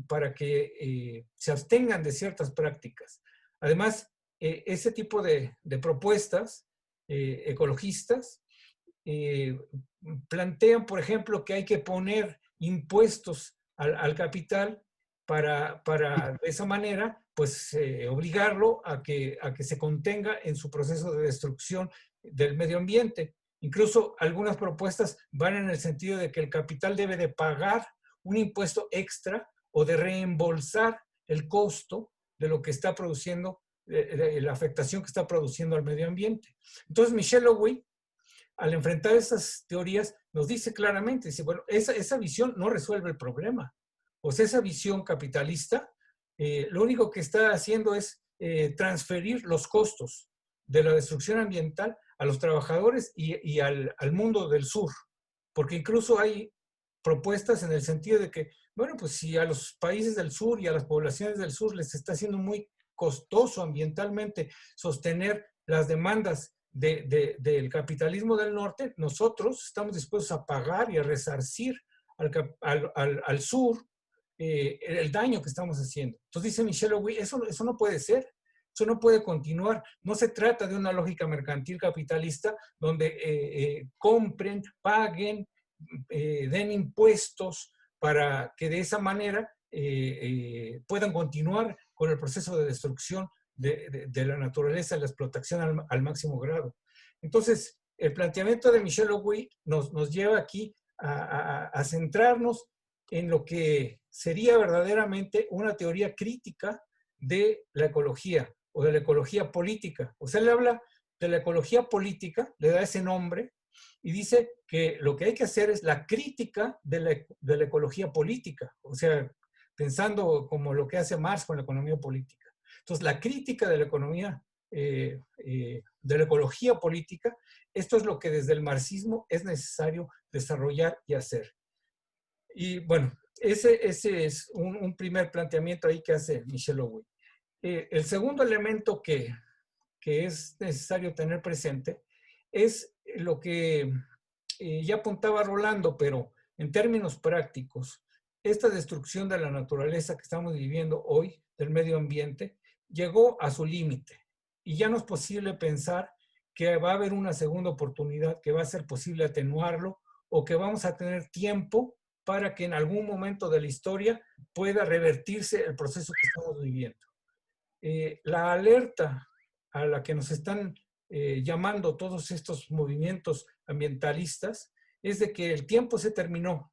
para que se abstengan de ciertas prácticas. Además, ese tipo de propuestas ecologistas plantean, por ejemplo, que hay que poner impuestos al capital para de esa manera pues obligarlo a que se contenga en su proceso de destrucción del medio ambiente. Incluso algunas propuestas van en el sentido de que el capital debe de pagar un impuesto extra o de reembolsar el costo de lo que está produciendo, la afectación que está produciendo al medio ambiente. Entonces Michel Houy, al enfrentar esas teorías, nos dice claramente, dice, bueno, esa visión no resuelve el problema. O sea, esa visión capitalista, lo único que está haciendo es transferir los costos de la destrucción ambiental a los trabajadores y al mundo del sur. Porque incluso hay propuestas en el sentido de que, bueno, pues si a los países del sur y a las poblaciones del sur les está siendo muy costoso ambientalmente sostener las demandas del capitalismo del norte, nosotros estamos dispuestos a pagar y a resarcir al sur el daño que estamos haciendo. Entonces dice Michel Houy, eso no puede ser, eso no puede continuar. No se trata de una lógica mercantil capitalista donde compren, paguen, den impuestos para que de esa manera puedan continuar con el proceso de destrucción de la naturaleza, la explotación al máximo grado. Entonces, el planteamiento de Michel Houy nos lleva aquí a centrarnos en lo que sería verdaderamente una teoría crítica de la ecología o de la ecología política. O sea, le habla de la ecología política, le da ese nombre, y dice que lo que hay que hacer es la crítica de la ecología política, o sea, pensando como lo que hace Marx con la economía política. Entonces, la crítica de la economía, de la ecología política, esto es lo que desde el marxismo es necesario desarrollar y hacer. Y bueno, ese es un primer planteamiento ahí que hace Michel Lowey. El segundo elemento que es necesario tener presente es lo que ya apuntaba Rolando, pero en términos prácticos, esta destrucción de la naturaleza que estamos viviendo hoy, del medio ambiente, llegó a su límite. Y ya no es posible pensar que va a haber una segunda oportunidad, que va a ser posible atenuarlo o que vamos a tener tiempo para que en algún momento de la historia pueda revertirse el proceso que estamos viviendo. La alerta a la que nos están llamando todos estos movimientos ambientalistas es de que el tiempo se terminó.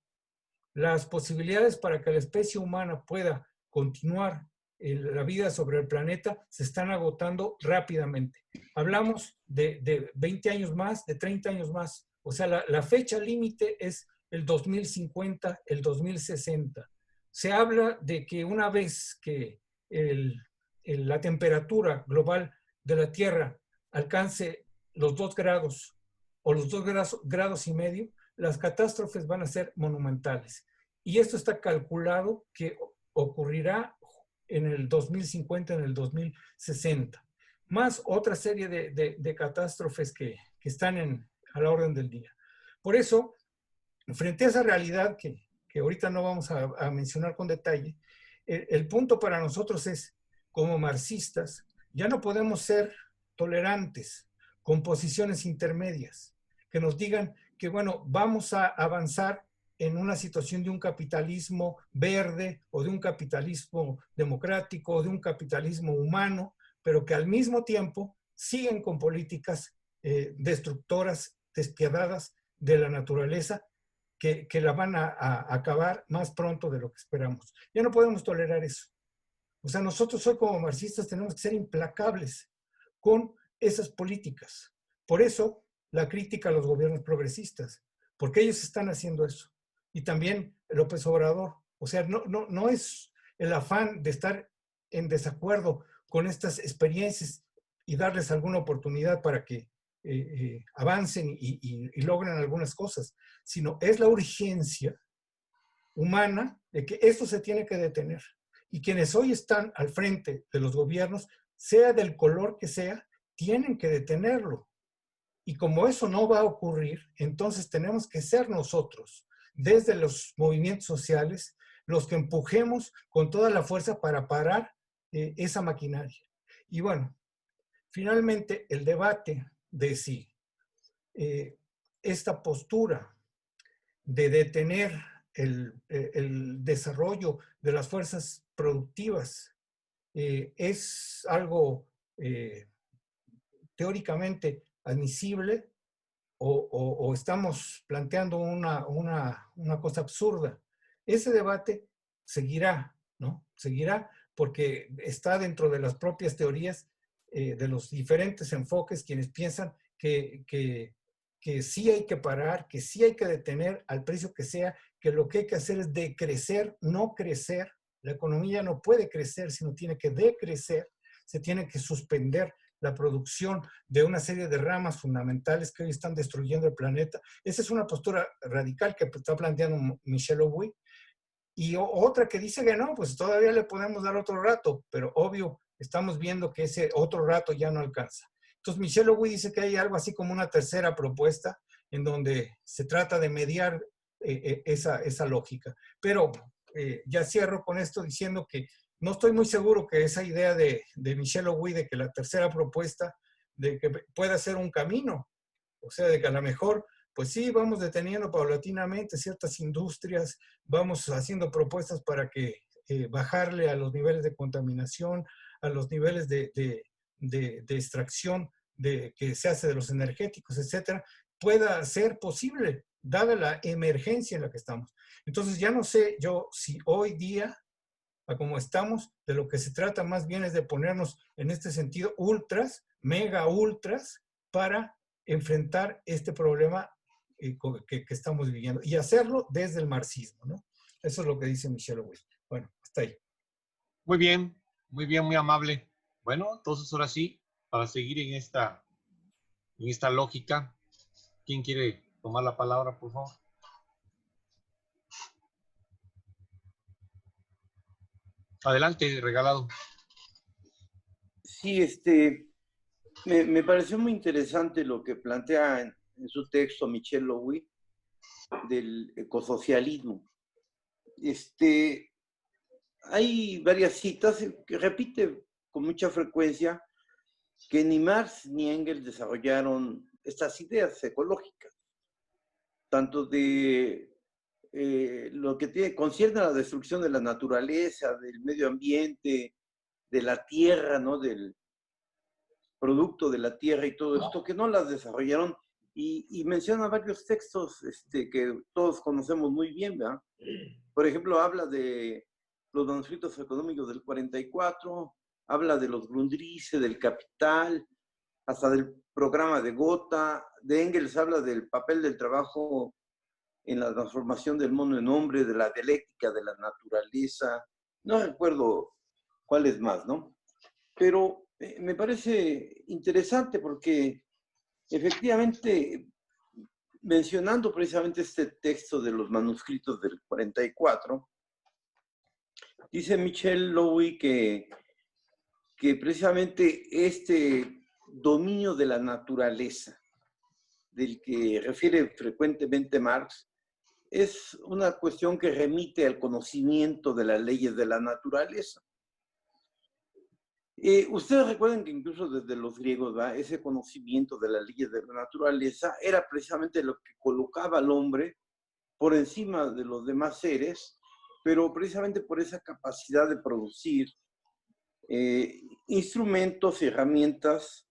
Las posibilidades para que la especie humana pueda continuar la vida sobre el planeta se están agotando rápidamente. Hablamos de 20 años más, de 30 años más. O sea, la fecha límite es el 2050, el 2060. Se habla de que una vez que la temperatura global de la Tierra alcance los 2 grados o los 2 grados y medio, las catástrofes van a ser monumentales. Y esto está calculado que ocurrirá en el 2050, en el 2060. Más otra serie de catástrofes que están a la orden del día. Por eso, frente a esa realidad que ahorita no vamos a mencionar con detalle, el punto para nosotros es, como marxistas, ya no podemos ser tolerantes con posiciones intermedias, que nos digan que, bueno, vamos a avanzar en una situación de un capitalismo verde o de un capitalismo democrático o de un capitalismo humano, pero que al mismo tiempo siguen con políticas destructoras, despiadadas de la naturaleza, que la van a acabar más pronto de lo que esperamos. Ya no podemos tolerar eso. O sea, nosotros hoy como marxistas tenemos que ser implacables con esas políticas. Por eso la crítica a los gobiernos progresistas, porque ellos están haciendo eso. Y también López Obrador. O sea, no es el afán de estar en desacuerdo con estas experiencias y darles alguna oportunidad para que avancen y logren algunas cosas, sino es la urgencia humana de que esto se tiene que detener. Y quienes hoy están al frente de los gobiernos, sea del color que sea, tienen que detenerlo. Y como eso no va a ocurrir, entonces tenemos que ser nosotros, desde los movimientos sociales, los que empujemos con toda la fuerza para parar esa maquinaria. Y bueno, finalmente el debate de si esta postura de detener el desarrollo de las fuerzas productivas es algo teóricamente admisible o estamos planteando una cosa absurda. Ese debate seguirá, ¿no? Seguirá porque está dentro de las propias teorías de los diferentes enfoques quienes piensan que sí hay que parar, que sí hay que detener al precio que sea, que lo que hay que hacer es decrecer, no crecer. La economía no puede crecer, sino tiene que decrecer, se tiene que suspender la producción de una serie de ramas fundamentales que hoy están destruyendo el planeta. Esa es una postura radical que está planteando Michel Lowey. Y otra que dice que no, pues todavía le podemos dar otro rato, pero obvio, estamos viendo que ese otro rato ya no alcanza. Entonces, Michel Lowey dice que hay algo así como una tercera propuesta en donde se trata de mediar esa lógica. Pero ya cierro con esto diciendo que no estoy muy seguro que esa idea de Michel Lowey de que la tercera propuesta de que pueda ser un camino, o sea, de que a lo mejor, pues sí, vamos deteniendo paulatinamente ciertas industrias, vamos haciendo propuestas para que bajarle a los niveles de contaminación, a los niveles de extracción que se hace de los energéticos, etcétera, pueda ser posible, dada la emergencia en la que estamos. Entonces ya no sé yo si hoy día, a como estamos, de lo que se trata más bien es de ponernos en este sentido ultras, mega ultras, para enfrentar este problema que estamos viviendo y hacerlo desde el marxismo, ¿no? Eso es lo que dice Michel Lowey. Bueno, hasta ahí. Muy bien, muy amable. Bueno, entonces ahora sí, para seguir en esta lógica, ¿quién quiere tomar la palabra, por favor? Adelante, regalado. Sí, me pareció muy interesante lo que plantea en su texto Michel Lowey del ecosocialismo. Hay varias citas que repite con mucha frecuencia que ni Marx ni Engels desarrollaron estas ideas ecológicas, tanto de lo que concierne a la destrucción de la naturaleza, del medio ambiente, de la tierra, ¿no? Del producto de la tierra y todo esto, que no las desarrollaron. Y menciona varios textos que todos conocemos muy bien, ¿verdad? Por ejemplo, habla de los manuscritos económicos del 44, habla de los Grundrisse, del Capital, hasta del programa de Gotha. De Engels habla del papel del trabajo en la transformación del mono en hombre, de la dialéctica de la naturaleza. No recuerdo cuál es más, ¿no? Pero me parece interesante porque efectivamente, mencionando precisamente este texto de los manuscritos del 44, dice Michel Lowey que precisamente este dominio de la naturaleza, del que refiere frecuentemente Marx, es una cuestión que remite al conocimiento de las leyes de la naturaleza. Ustedes recuerdan que incluso desde los griegos, ¿verdad? Ese conocimiento de las leyes de la naturaleza era precisamente lo que colocaba al hombre por encima de los demás seres, pero precisamente por esa capacidad de producir instrumentos y herramientas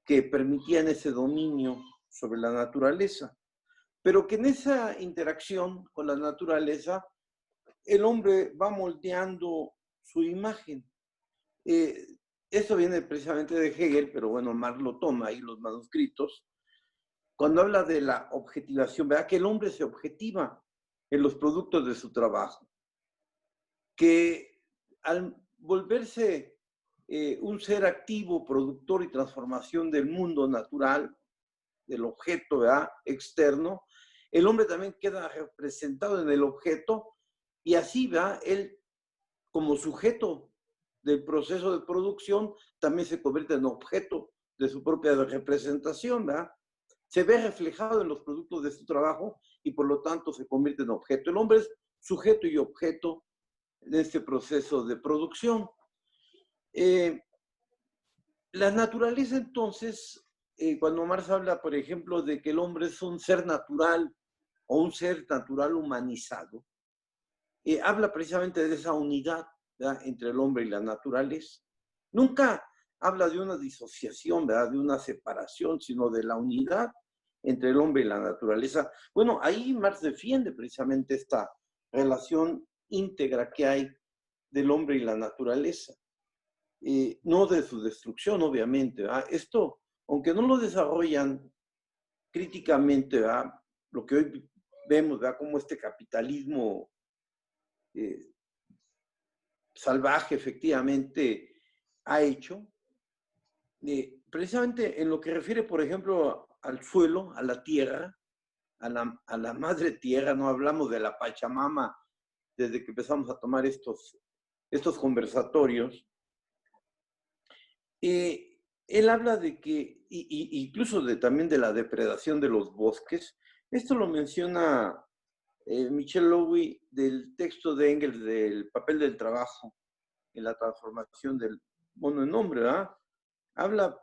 que permitían ese dominio sobre la naturaleza. Pero que en esa interacción con la naturaleza, el hombre va moldeando su imagen. Esto viene precisamente de Hegel, pero bueno, Marx lo toma ahí los manuscritos, cuando habla de la objetivación, ¿verdad? Que el hombre se objetiva en los productos de su trabajo, que al volverse un ser activo, productor y transformación del mundo natural, del objeto, ¿verdad? Externo, el hombre también queda representado en el objeto y así, ¿verdad? Él como sujeto del proceso de producción también se convierte en objeto de su propia representación, ¿verdad? Se ve reflejado en los productos de su trabajo y por lo tanto se convierte en objeto. El hombre es sujeto y objeto en este proceso de producción. La naturaleza entonces, cuando Marx habla, por ejemplo, de que el hombre es un ser natural o un ser natural humanizado, habla precisamente de esa unidad, ¿verdad? Entre el hombre y la naturaleza. Nunca habla de una disociación, ¿verdad? De una separación, sino de la unidad entre el hombre y la naturaleza. Bueno, ahí Marx defiende precisamente esta relación íntegra que hay del hombre y la naturaleza. No de su destrucción, obviamente, ¿verdad? Esto, aunque no lo desarrollan críticamente, ¿verdad? Lo que hoy vemos, ¿verdad? Como este capitalismo salvaje efectivamente ha hecho, precisamente en lo que refiere, por ejemplo, al suelo, a la tierra, a la madre tierra. No hablamos de la Pachamama desde que empezamos a tomar estos conversatorios. Él habla de que, incluso también de la depredación de los bosques. Esto lo menciona Michel Lowey del texto de Engels del papel del trabajo en la transformación del mono en hombre, ¿verdad? Habla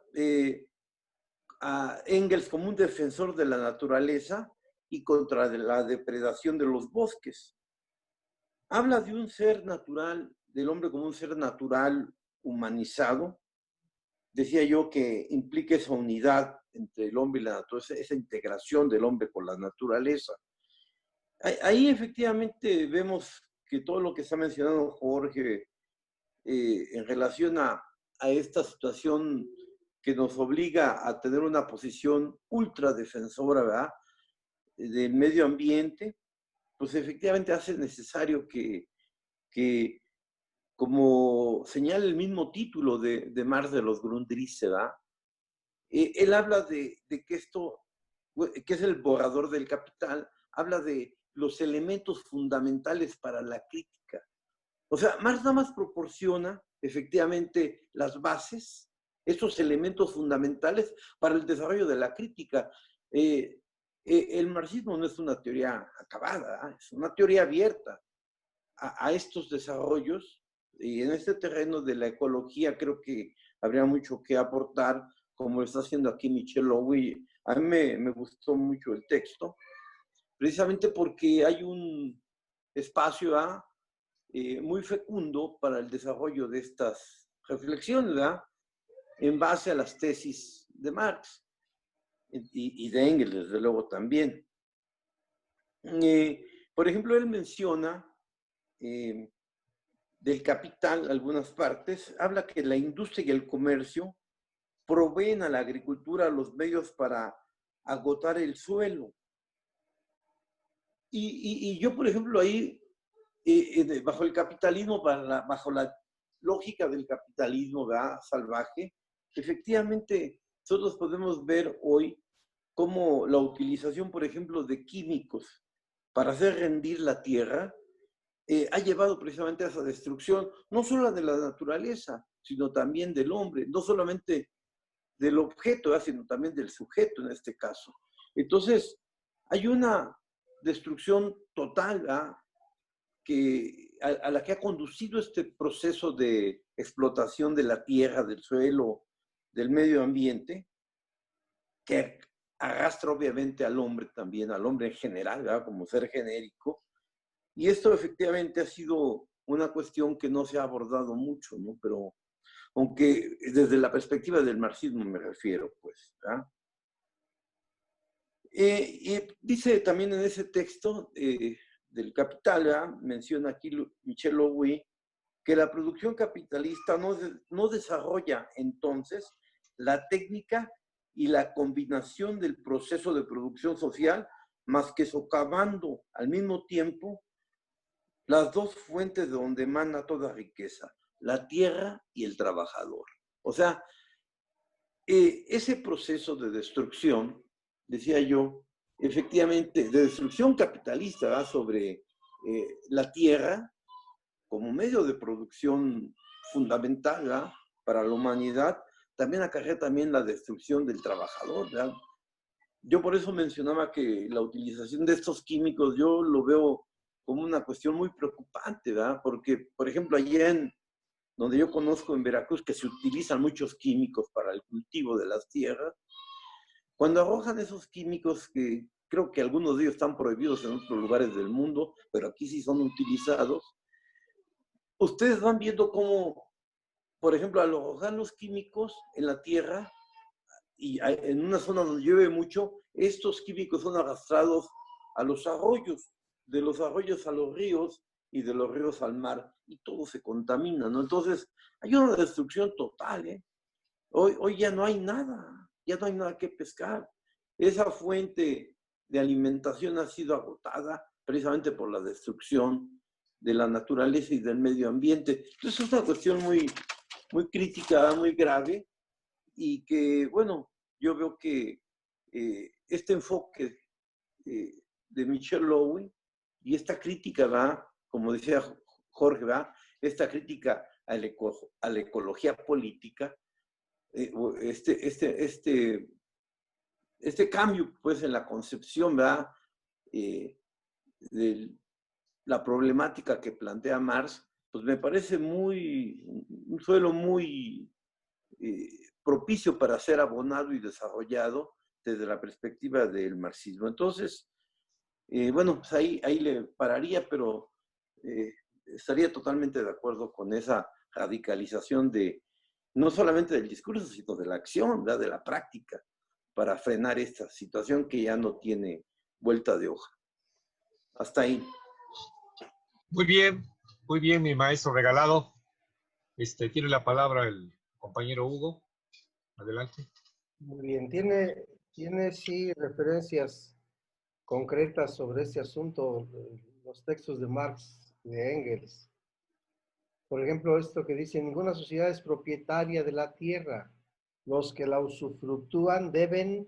a Engels como un defensor de la naturaleza y contra la depredación de los bosques. Habla de un ser natural, del hombre como un ser natural humanizado. Decía yo que implica esa unidad entre el hombre y la naturaleza, esa integración del hombre con la naturaleza. Ahí efectivamente vemos que todo lo que está mencionando Jorge en relación a esta situación que nos obliga a tener una posición ultra defensora, ¿verdad? del medio ambiente, pues efectivamente hace necesario que como señala el mismo título de Marx de los Grundrisse, ¿verdad? Él habla de que esto, que es el borrador del Capital, habla de los elementos fundamentales para la crítica. O sea, Marx nada más proporciona efectivamente las bases, esos elementos fundamentales para el desarrollo de la crítica. El marxismo no es una teoría acabada, es una teoría abierta a estos desarrollos, y en este terreno de la ecología creo que habría mucho que aportar, como está haciendo aquí Michel Lowy. A mí me gustó mucho el texto, precisamente porque hay un espacio muy fecundo para el desarrollo de estas reflexiones, ¿verdad? En base a las tesis de Marx y de Engels, desde luego también. Por ejemplo, él menciona del Capital, algunas partes, habla que la industria y el comercio proveen a la agricultura los medios para agotar el suelo. Y yo, por ejemplo, ahí, bajo el capitalismo, bajo la lógica del capitalismo, ¿verdad?, salvaje, efectivamente, nosotros podemos ver hoy cómo la utilización, por ejemplo, de químicos para hacer rendir la tierra ha llevado precisamente a esa destrucción, no solo de la naturaleza, sino también del hombre, no solamente del objeto, sino también del sujeto en este caso. Entonces, hay una destrucción total a la que ha conducido este proceso de explotación de la tierra, del suelo, del medio ambiente, que arrastra obviamente al hombre también, al hombre en general, ¿verdad?, como ser genérico. Y esto efectivamente ha sido una cuestión que no se ha abordado mucho, ¿no? Pero aunque desde la perspectiva del marxismo me refiero, pues, ¿verdad? Dice también en ese texto del Capital, ¿verdad?, menciona aquí Michel Lowy, que la producción capitalista no desarrolla entonces la técnica y la combinación del proceso de producción social, más que socavando al mismo tiempo las dos fuentes de donde emana toda riqueza, la tierra y el trabajador. O sea, ese proceso de destrucción, decía yo, efectivamente, de destrucción capitalista, ¿verdad?, sobre la tierra como medio de producción fundamental, ¿verdad?, para la humanidad, también acarrea también la destrucción del trabajador, ¿verdad? Yo por eso mencionaba que la utilización de estos químicos, yo lo veo como una cuestión muy preocupante, ¿verdad? Porque, por ejemplo, allá donde yo conozco en Veracruz, que se utilizan muchos químicos para el cultivo de las tierras, cuando arrojan esos químicos, que creo que algunos de ellos están prohibidos en otros lugares del mundo, pero aquí sí son utilizados, ustedes van viendo cómo, por ejemplo, al arrojar los químicos en la tierra, y en una zona donde llueve mucho, estos químicos son arrastrados a los arroyos, de los arroyos a los ríos y de los ríos al mar, y todo se contamina, ¿no? Entonces, hay una destrucción total, ¿eh? Hoy ya no hay nada que pescar. Esa fuente de alimentación ha sido agotada precisamente por la destrucción de la naturaleza y del medio ambiente. Entonces, es una cuestión muy, muy crítica, muy grave, y que, bueno, yo veo que este enfoque de Michel Lowy y esta crítica, ¿va?, como decía Jorge, ¿va?, esta crítica a la ecología política, este cambio, pues, en la concepción, ¿verdad?, de la problemática que plantea Marx, pues me parece un suelo muy propicio para ser abonado y desarrollado desde la perspectiva del marxismo. Entonces, bueno, pues ahí le pararía, pero estaría totalmente de acuerdo con esa radicalización no solamente del discurso, sino de la acción, ¿verdad?, de la práctica, para frenar esta situación que ya no tiene vuelta de hoja. Hasta ahí. Muy bien, mi maestro regalado. Tiene la palabra el compañero Hugo. Adelante. Muy bien, tiene sí referencias concretas sobre este asunto, los textos de Marx y de Engels. Por ejemplo, esto que dice, ninguna sociedad es propietaria de la tierra. Los que la usufructúan deben,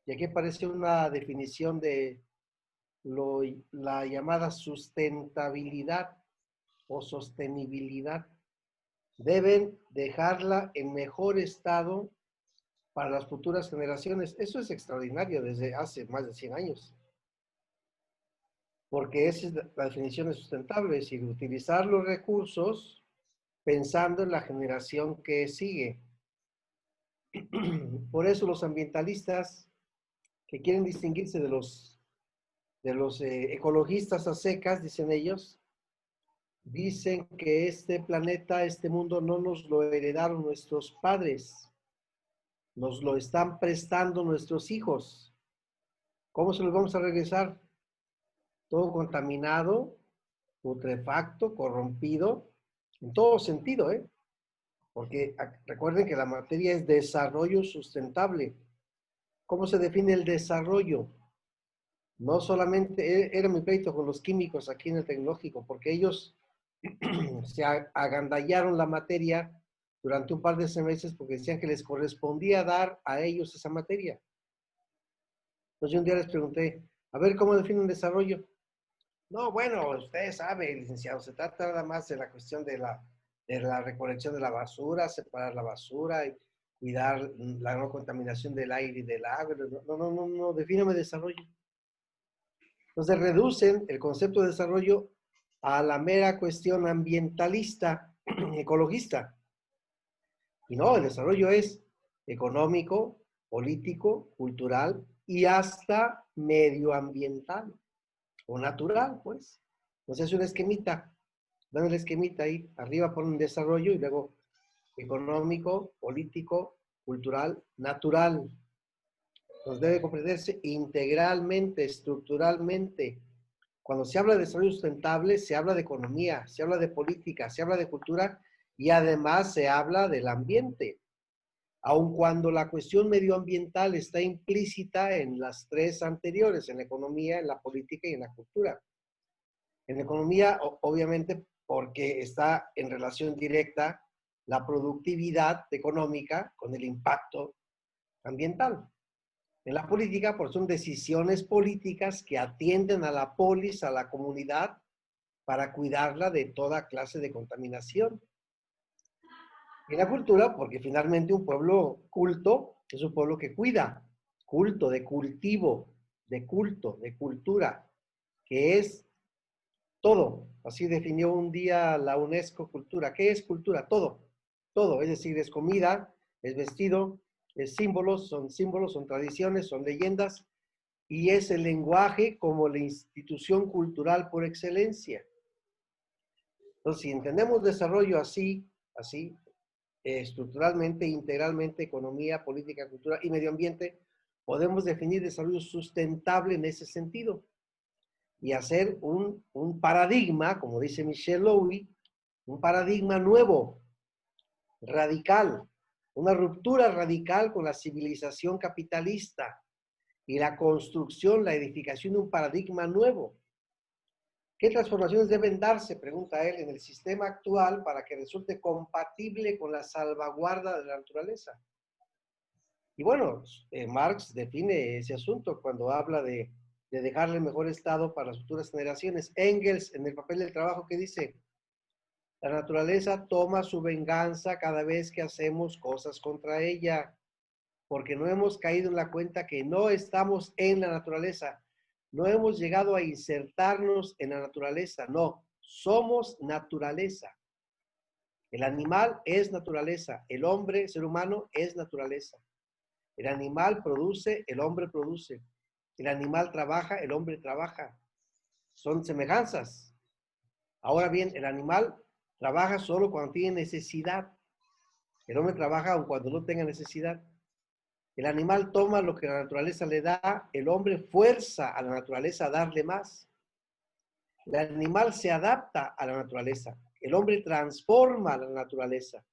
y aquí aparece una definición de la llamada sustentabilidad o sostenibilidad, deben dejarla en mejor estado para las futuras generaciones. Eso es extraordinario desde hace más de 100 años. Porque esa es la definición de sustentable, es decir, utilizar los recursos pensando en la generación que sigue. Por eso los ambientalistas que quieren distinguirse de los ecologistas a secas, dicen ellos, dicen que este planeta, este mundo no nos lo heredaron nuestros padres, nos lo están prestando nuestros hijos. ¿Cómo se los vamos a regresar? Todo contaminado, putrefacto, corrompido, en todo sentido, ¿eh? Porque recuerden que la materia es desarrollo sustentable. ¿Cómo se define el desarrollo? No solamente, era mi pleito con los químicos aquí en el tecnológico, porque ellos se agandallaron la materia durante un par de semestres porque decían que les correspondía dar a ellos esa materia. Entonces yo un día les pregunté, a ver, ¿cómo definen desarrollo? No, bueno, ustedes saben, licenciado, se trata nada más de la cuestión de la recolección de la basura, separar la basura y cuidar la no contaminación del aire y del agua. No, defíname desarrollo. Entonces reducen el concepto de desarrollo a la mera cuestión ambientalista, ecologista. Y no, el desarrollo es económico, político, cultural y hasta medioambiental o natural, pues. Entonces es un esquemita. Dan el esquemita ahí, arriba ponen desarrollo y luego económico, político, cultural, natural. Entonces debe comprenderse integralmente, estructuralmente. Cuando se habla de desarrollo sustentable, se habla de economía, se habla de política, se habla de cultura y además se habla del ambiente. Aun cuando la cuestión medioambiental está implícita en las tres anteriores, en la economía, en la política y en la cultura. En la economía, obviamente, porque está en relación directa la productividad económica con el impacto ambiental. En la política, porque son decisiones políticas que atienden a la polis, a la comunidad, para cuidarla de toda clase de contaminación. En la cultura, porque finalmente un pueblo culto es un pueblo que cuida, culto, de cultivo, de culto, de cultura, que es todo. Así definió un día la UNESCO cultura. ¿Qué es cultura? Todo, todo, es decir, es comida, es vestido, es símbolos, son tradiciones, son leyendas, y es el lenguaje como la institución cultural por excelencia. Entonces, si entendemos desarrollo así, estructuralmente, integralmente, economía, política, cultura y medio ambiente, podemos definir desarrollo sustentable en ese sentido y hacer un paradigma, como dice Michel Lowy, un paradigma nuevo, radical, una ruptura radical con la civilización capitalista y la construcción, la edificación de un paradigma nuevo. ¿Qué transformaciones deben darse, pregunta él, en el sistema actual para que resulte compatible con la salvaguarda de la naturaleza? Y bueno, Marx define ese asunto cuando habla de dejarle mejor estado para las futuras generaciones. Engels, en el papel del trabajo, ¿qué dice? La naturaleza toma su venganza cada vez que hacemos cosas contra ella, porque no hemos caído en la cuenta que no estamos en la naturaleza. No hemos llegado a insertarnos en la naturaleza, no, somos naturaleza. El animal es naturaleza, el hombre, ser humano, es naturaleza. El animal produce, el hombre produce. El animal trabaja, el hombre trabaja. Son semejanzas. Ahora bien, el animal trabaja solo cuando tiene necesidad. El hombre trabaja aun cuando no tenga necesidad. El animal toma lo que la naturaleza le da, el hombre fuerza a la naturaleza a darle más. El animal se adapta a la naturaleza, el hombre transforma a la naturaleza.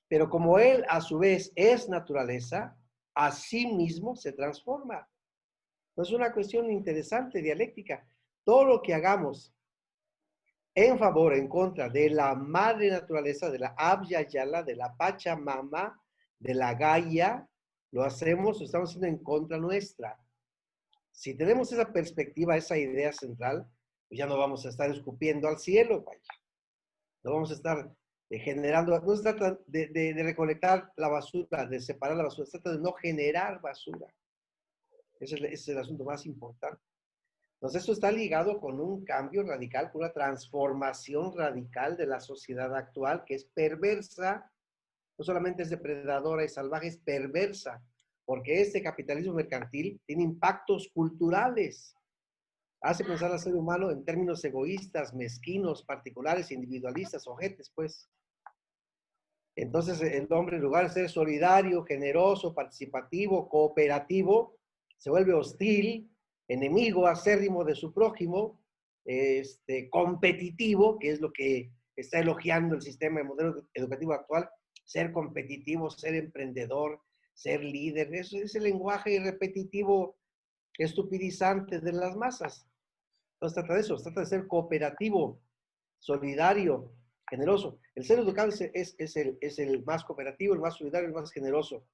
Pero como él a su vez es naturaleza, a sí mismo se transforma. Es una cuestión interesante, dialéctica. Todo lo que hagamos en favor, en contra de la madre naturaleza, de la Abya Yala, de la Pachamama, de la Gaia, lo hacemos, lo estamos haciendo en contra nuestra. Si tenemos esa perspectiva, esa idea central, pues ya no vamos a estar escupiendo al cielo, vaya. No vamos a estar generando, no se trata de recolectar la basura, de separar la basura, se trata de no generar basura. Ese es el asunto más importante. Entonces, esto está ligado con un cambio radical, con una transformación radical de la sociedad actual, que es perversa, no solamente es depredadora y salvaje, es perversa, porque este capitalismo mercantil tiene impactos culturales. Hace pensar al ser humano en términos egoístas, mezquinos, particulares, individualistas, ojetes, pues. Entonces, el hombre, en lugar de ser solidario, generoso, participativo, cooperativo, se vuelve hostil, enemigo acérrimo de su prójimo, competitivo, que es lo que está elogiando el sistema de modelo educativo actual, ser competitivo, ser emprendedor, ser líder. Eso es el lenguaje repetitivo, estupidizante de las masas. No se trata de eso, se trata de ser cooperativo, solidario, generoso. El ser educado es el más cooperativo, el más solidario, el más generoso.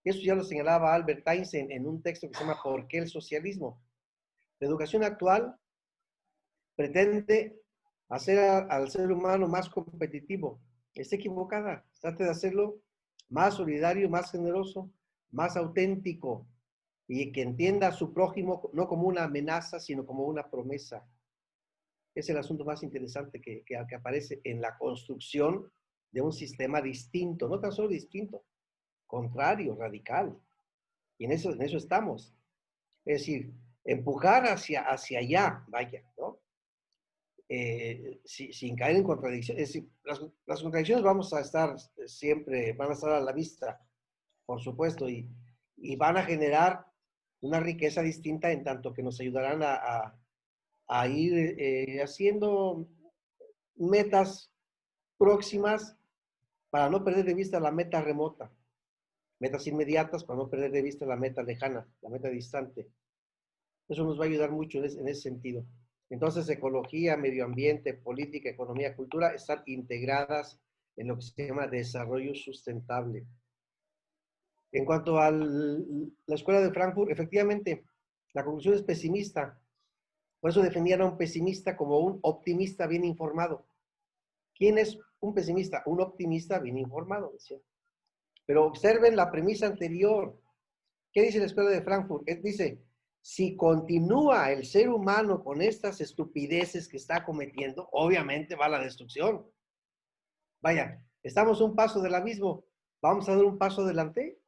Eso ya lo señalaba Albert Einstein en un texto que se llama ¿Por qué el socialismo? La educación actual pretende hacer al ser humano más competitivo. Está equivocada. Trata de hacerlo más solidario, más generoso, más auténtico y que entienda a su prójimo no como una amenaza, sino como una promesa. Es el asunto más interesante que aparece en la construcción de un sistema distinto, no tan solo distinto, contrario, radical. Y en eso estamos. Es decir, empujar hacia allá, vaya, ¿no? Sin caer en contradicciones. Es decir, las contradicciones vamos a estar siempre, van a estar a la vista, por supuesto, y van a generar una riqueza distinta en tanto que nos ayudarán a ir haciendo metas próximas para no perder de vista la meta remota. Metas inmediatas para no perder de vista la meta lejana, la meta distante. Eso nos va a ayudar mucho en ese sentido. Entonces, ecología, medio ambiente, política, economía, cultura están integradas en lo que se llama desarrollo sustentable. En cuanto a la escuela de Frankfurt, efectivamente, la conclusión es pesimista. Por eso definían a un pesimista como un optimista bien informado. ¿Quién es un pesimista? Un optimista bien informado, decía. Pero observen la premisa anterior. ¿Qué dice la escuela de Frankfurt? Dice, si continúa el ser humano con estas estupideces que está cometiendo, obviamente va a la destrucción. Vaya, estamos a un paso del abismo. ¿Vamos a dar un paso adelante?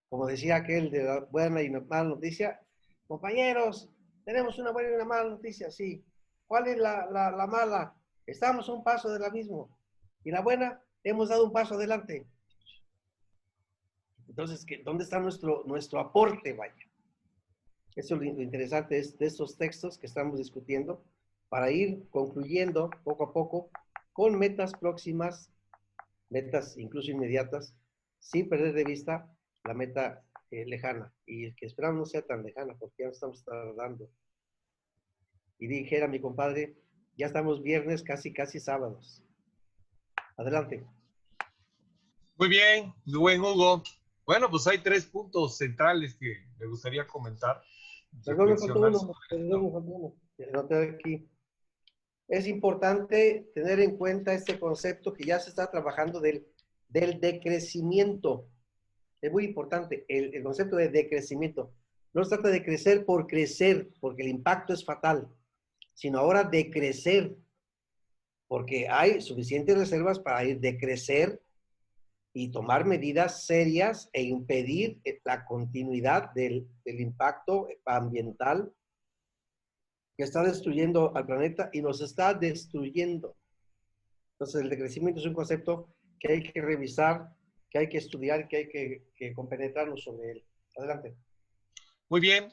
Como decía aquel de la buena y mala noticia, compañeros, tenemos una buena y una mala noticia, sí. ¿Cuál es la mala? Estamos a un paso del abismo. Y la buena, hemos dado un paso adelante. Entonces, ¿dónde está nuestro aporte, vaya? Eso es lo interesante de estos textos que estamos discutiendo para ir concluyendo poco a poco con metas próximas, metas incluso inmediatas, sin perder de vista la meta lejana. Y que esperamos no sea tan lejana, porque ya nos estamos tardando. Y dijera mi compadre, ya estamos viernes, casi sábados. Adelante. Muy bien, buen Hugo. Bueno, pues hay 3 puntos centrales que me gustaría comentar. Perdón, aquí. Es importante tener en cuenta este concepto que ya se está trabajando del decrecimiento. Es muy importante el concepto de decrecimiento. No se trata de crecer, porque el impacto es fatal, sino ahora de crecer, porque hay suficientes reservas para ir de crecer y tomar medidas serias e impedir la continuidad del impacto ambiental que está destruyendo al planeta y nos está destruyendo. Entonces, el decrecimiento es un concepto que hay que revisar, que hay que estudiar, que hay que compenetrarnos sobre él. Adelante. Muy bien.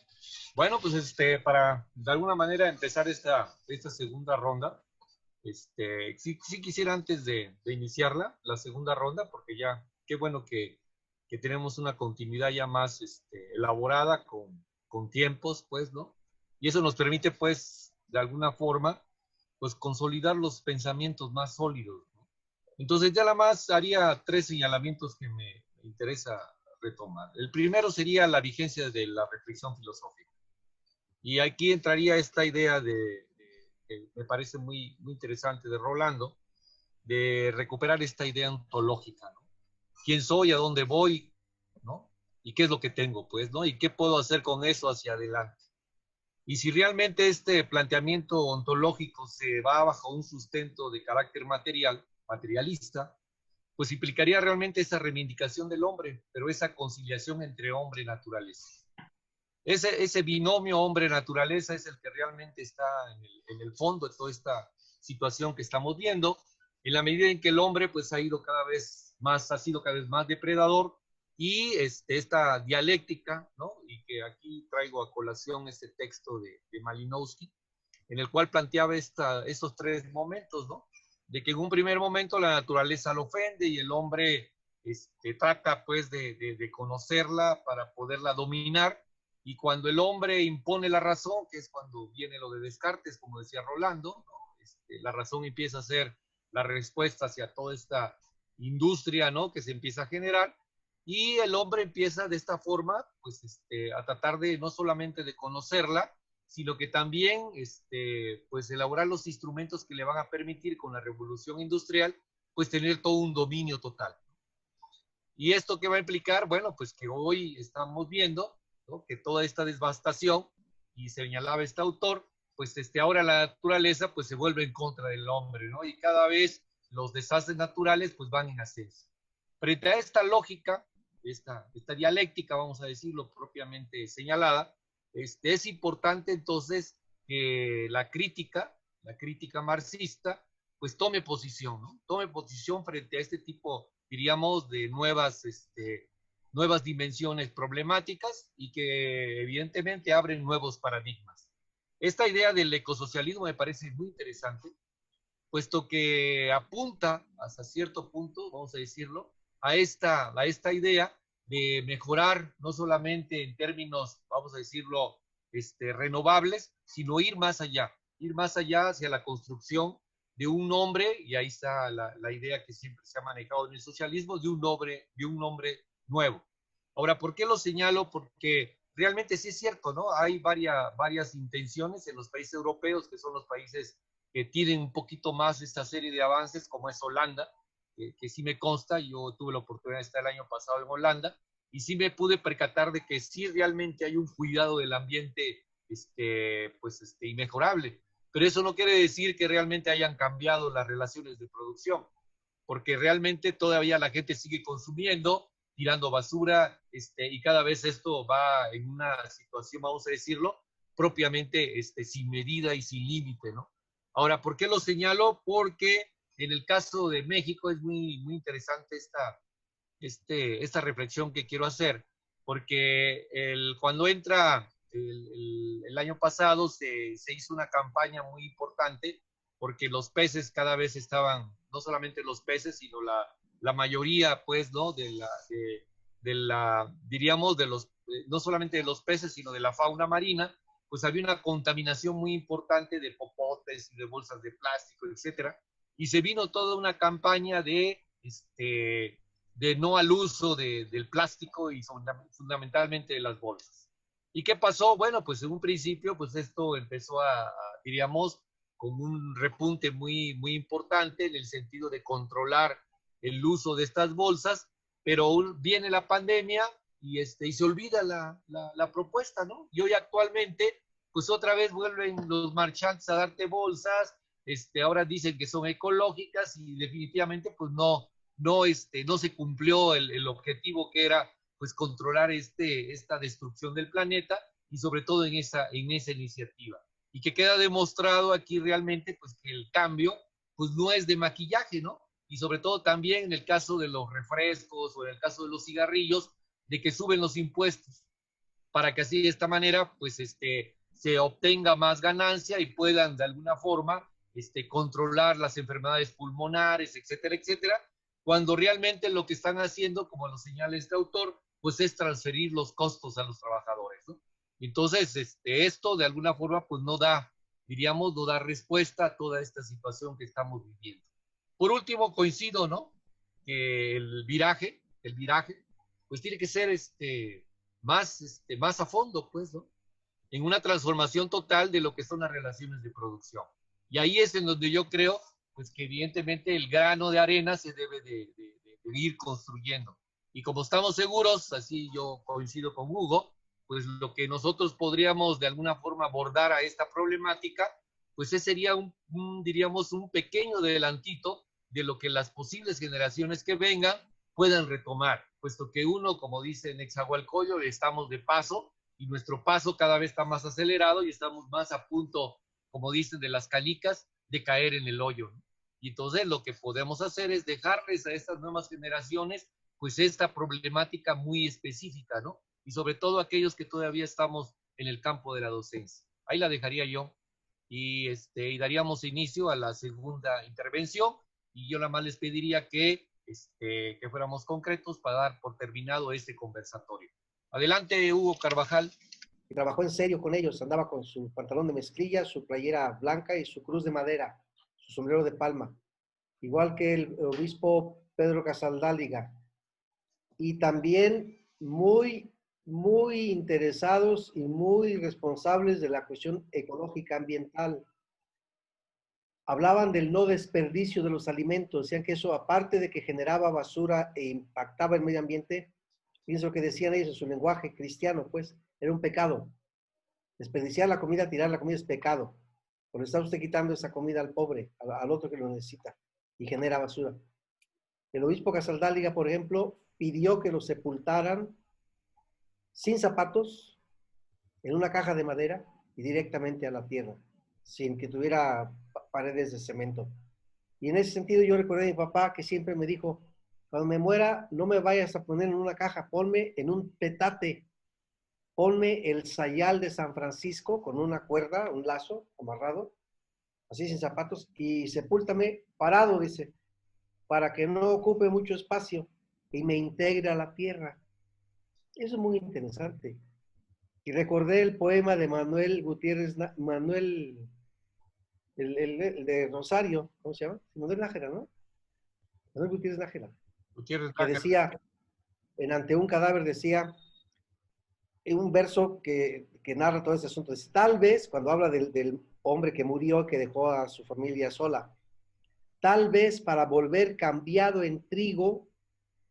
Bueno, pues para de alguna manera empezar esta segunda ronda, sí quisiera antes de iniciarla, la segunda ronda, porque ya, qué bueno que tenemos una continuidad ya más elaborada con con tiempos, pues, ¿no? Y eso nos permite, pues, de alguna forma, pues, consolidar los pensamientos más sólidos, ¿no? Entonces, ya nada más haría 3 señalamientos que me interesa retomar. El primero sería la vigencia de la reflexión filosófica. Y aquí entraría esta idea que me parece muy, muy interesante de Rolando, de recuperar esta idea ontológica, ¿no? ¿Quién soy? ¿A dónde voy? ¿No? ¿Y qué es lo que tengo? Pues, ¿no? ¿Y qué puedo hacer con eso hacia adelante? Y si realmente este planteamiento ontológico se va bajo un sustento de carácter materialista, pues implicaría realmente esa reivindicación del hombre, pero esa conciliación entre hombre y naturaleza. Ese binomio hombre-naturaleza es el que realmente está en el fondo de toda esta situación que estamos viendo, en la medida en que el hombre pues ha sido cada vez más depredador, y esta dialéctica, ¿no? Y que aquí traigo a colación este texto de Malinowski, en el cual planteaba estos 3 momentos, ¿no? De que en un primer momento la naturaleza lo ofende y el hombre trata pues de conocerla para poderla dominar, y cuando el hombre impone la razón, que es cuando viene lo de Descartes, como decía Rolando, ¿no? La razón empieza a ser la respuesta hacia toda esta industria, ¿no? Que se empieza a generar, y el hombre empieza de esta forma, pues, a tratar de no solamente de conocerla, sino que también, pues, elaborar los instrumentos que le van a permitir con la revolución industrial, pues, tener todo un dominio total. ¿Y esto qué va a implicar? Bueno, pues que hoy estamos viendo, ¿no? Que toda esta devastación, y señalaba este autor, pues ahora la naturaleza pues se vuelve en contra del hombre, ¿no? Y cada vez los desastres naturales pues van en ascenso. Frente a esta lógica, esta dialéctica, vamos a decirlo propiamente señalada, es importante entonces que la crítica marxista, pues tome posición, ¿no? Tome posición frente a este tipo, diríamos, de nuevas dimensiones problemáticas, y que evidentemente abren nuevos paradigmas. Esta idea del ecosocialismo me parece muy interesante, puesto que apunta hasta cierto punto, vamos a decirlo, a esta idea de mejorar no solamente en términos, vamos a decirlo, renovables, sino ir más allá hacia la construcción de un hombre, y ahí está la idea que siempre se ha manejado en el socialismo, de un hombre nuevo. Ahora, ¿por qué lo señalo? Porque realmente sí es cierto, ¿no? Hay varias intenciones en los países europeos, que son los países que tienen un poquito más esta serie de avances, como es Holanda, que sí me consta. Yo tuve la oportunidad de estar el año pasado en Holanda, y sí me pude percatar de que sí realmente hay un cuidado del ambiente inmejorable. Pero eso no quiere decir que realmente hayan cambiado las relaciones de producción, porque realmente todavía la gente sigue consumiendo, tirando basura, y cada vez esto va en una situación, vamos a decirlo, propiamente sin medida y sin límite, ¿no? Ahora, ¿por qué lo señalo? Porque en el caso de México es muy, muy interesante esta reflexión que quiero hacer, porque cuando entra el año pasado se hizo una campaña muy importante, porque los peces cada vez estaban, no solamente los peces, sino la mayoría, pues, ¿no? Diríamos, no solamente de los peces, sino de la fauna marina, pues había una contaminación muy importante de popotes, de bolsas de plástico, etcétera, y se vino toda una campaña de no al uso del plástico, y fundamentalmente de las bolsas. ¿Y qué pasó? Bueno, pues en un principio, pues esto empezó diríamos, con un repunte muy, muy importante en el sentido de controlar el uso de estas bolsas, pero viene la pandemia y se olvida la propuesta, ¿no? Y hoy actualmente, pues otra vez vuelven los marchantes a darte bolsas, ahora dicen que son ecológicas, y definitivamente pues no se cumplió el objetivo, que era pues controlar esta destrucción del planeta, y sobre todo en esa iniciativa. Y que queda demostrado aquí realmente pues que el cambio pues no es de maquillaje, ¿no? Y sobre todo también en el caso de los refrescos o en el caso de los cigarrillos, de que suben los impuestos para que así de esta manera pues se obtenga más ganancia y puedan de alguna forma controlar las enfermedades pulmonares, etcétera, etcétera, cuando realmente lo que están haciendo, como lo señala este autor, pues es transferir los costos a los trabajadores, ¿no? Entonces, esto de alguna forma pues no da, diríamos, no da respuesta a toda esta situación que estamos viviendo. Por último, coincido, ¿no? Que el viraje, pues tiene que ser más a fondo, pues, ¿no? En una transformación total de lo que son las relaciones de producción. Y ahí es en donde yo creo, pues que evidentemente el grano de arena se debe de ir construyendo. Y como estamos seguros, así yo coincido con Hugo, pues lo que nosotros podríamos de alguna forma abordar a esta problemática, pues ese sería diríamos, un pequeño adelantito de lo que las posibles generaciones que vengan puedan retomar, puesto que uno, como dice en Nezahualcóyotl, estamos de paso y nuestro paso cada vez está más acelerado y estamos más a punto, como dicen, de las canicas, de caer en el hoyo, ¿no? Y entonces lo que podemos hacer es dejarles a estas nuevas generaciones pues esta problemática muy específica, ¿no? Y sobre todo aquellos que todavía estamos en el campo de la docencia. Ahí la dejaría yo y daríamos inicio a la segunda intervención y yo nada más les pediría que fuéramos concretos para dar por terminado este conversatorio. Adelante, Hugo Carvajal. Y trabajó en serio con ellos, andaba con su pantalón de mezclilla, su playera blanca y su cruz de madera, su sombrero de palma, igual que el obispo Pedro Casaldáliga. Y también muy interesados y muy responsables de la cuestión ecológica ambiental. Hablaban del no desperdicio de los alimentos, decían que eso, aparte de que generaba basura e impactaba el medio ambiente, pienso que decían ellos en su lenguaje cristiano, pues, era un pecado. Desperdiciar la comida, tirar la comida es pecado. Porque está usted quitando esa comida al pobre, al otro que lo necesita, y genera basura. El obispo Casaldáliga, por ejemplo, pidió que lo sepultaran sin zapatos, en una caja de madera y directamente a la tierra, sin que tuviera paredes de cemento. Y en ese sentido yo recordé a mi papá que siempre me dijo, cuando me muera, no me vayas a poner en una caja, ponme en un petate, ponme el sayal de San Francisco con una cuerda, un lazo amarrado, así sin zapatos, y sepúltame parado, dice, para que no ocupe mucho espacio y me integre a la tierra. Eso es muy interesante. Y recordé el poema de Manuel Gutiérrez, el de Rosario, ¿cómo se llama? Manuel Nájera, ¿no? Manuel Gutiérrez Nájera. Que decía, ante un cadáver decía, en un verso que narra todo ese asunto, dice, tal vez, cuando habla del hombre que murió, que dejó a su familia sola, tal vez para volver cambiado en trigo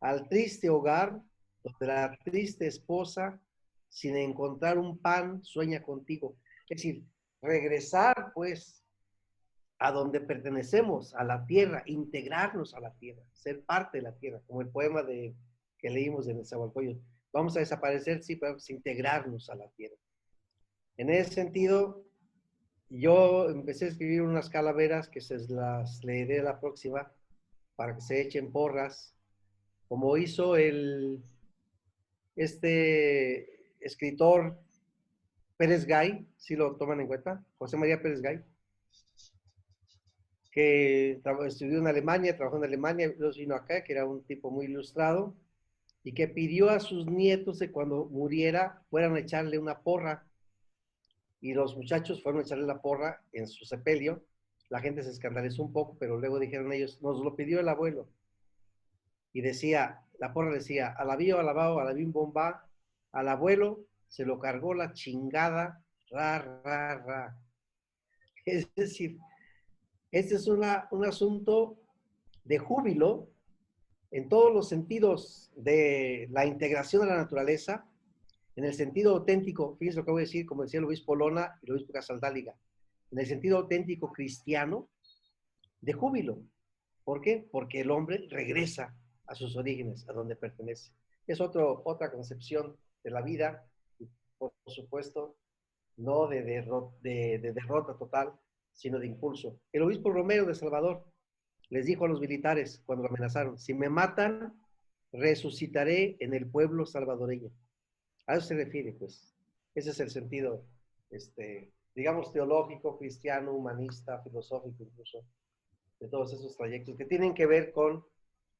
al triste hogar, donde la triste esposa, sin encontrar un pan, sueña contigo. Es decir, regresar pues a donde pertenecemos, a la tierra, integrarnos a la tierra, ser parte de la tierra, como el poema que leímos de Nezahualcóyotl. Vamos a desaparecer, sí, pero vamos a integrarnos a la tierra. En ese sentido, yo empecé a escribir unas calaveras que se las leeré la próxima para que se echen porras, como hizo este escritor Pérez Gay, si lo toman en cuenta, José María Pérez Gay, que estudió en Alemania, trabajó en Alemania, luego vino acá, que era un tipo muy ilustrado, y que pidió a sus nietos que cuando muriera fueran a echarle una porra, y los muchachos fueron a echarle la porra en su sepelio. La gente se escandalizó un poco, pero luego dijeron ellos, nos lo pidió el abuelo. Y decía, la porra decía, alabío, alabao, alabín bomba, al abuelo se lo cargó la chingada, ra, ra, ra. Es decir, este es un asunto de júbilo en todos los sentidos de la integración de la naturaleza, en el sentido auténtico, fíjense lo que voy a decir, como decía el obispo Lona y el obispo Casaldáliga, en el sentido auténtico cristiano de júbilo. ¿Por qué? Porque el hombre regresa a sus orígenes, a donde pertenece. Es otra concepción de la vida, y por supuesto, no de derrota total, sino de impulso. El obispo Romero de Salvador les dijo a los militares cuando lo amenazaron, si me matan, resucitaré en el pueblo salvadoreño. A eso se refiere, pues. Ese es el sentido, digamos, teológico, cristiano, humanista, filosófico incluso, de todos esos trayectos que tienen que ver con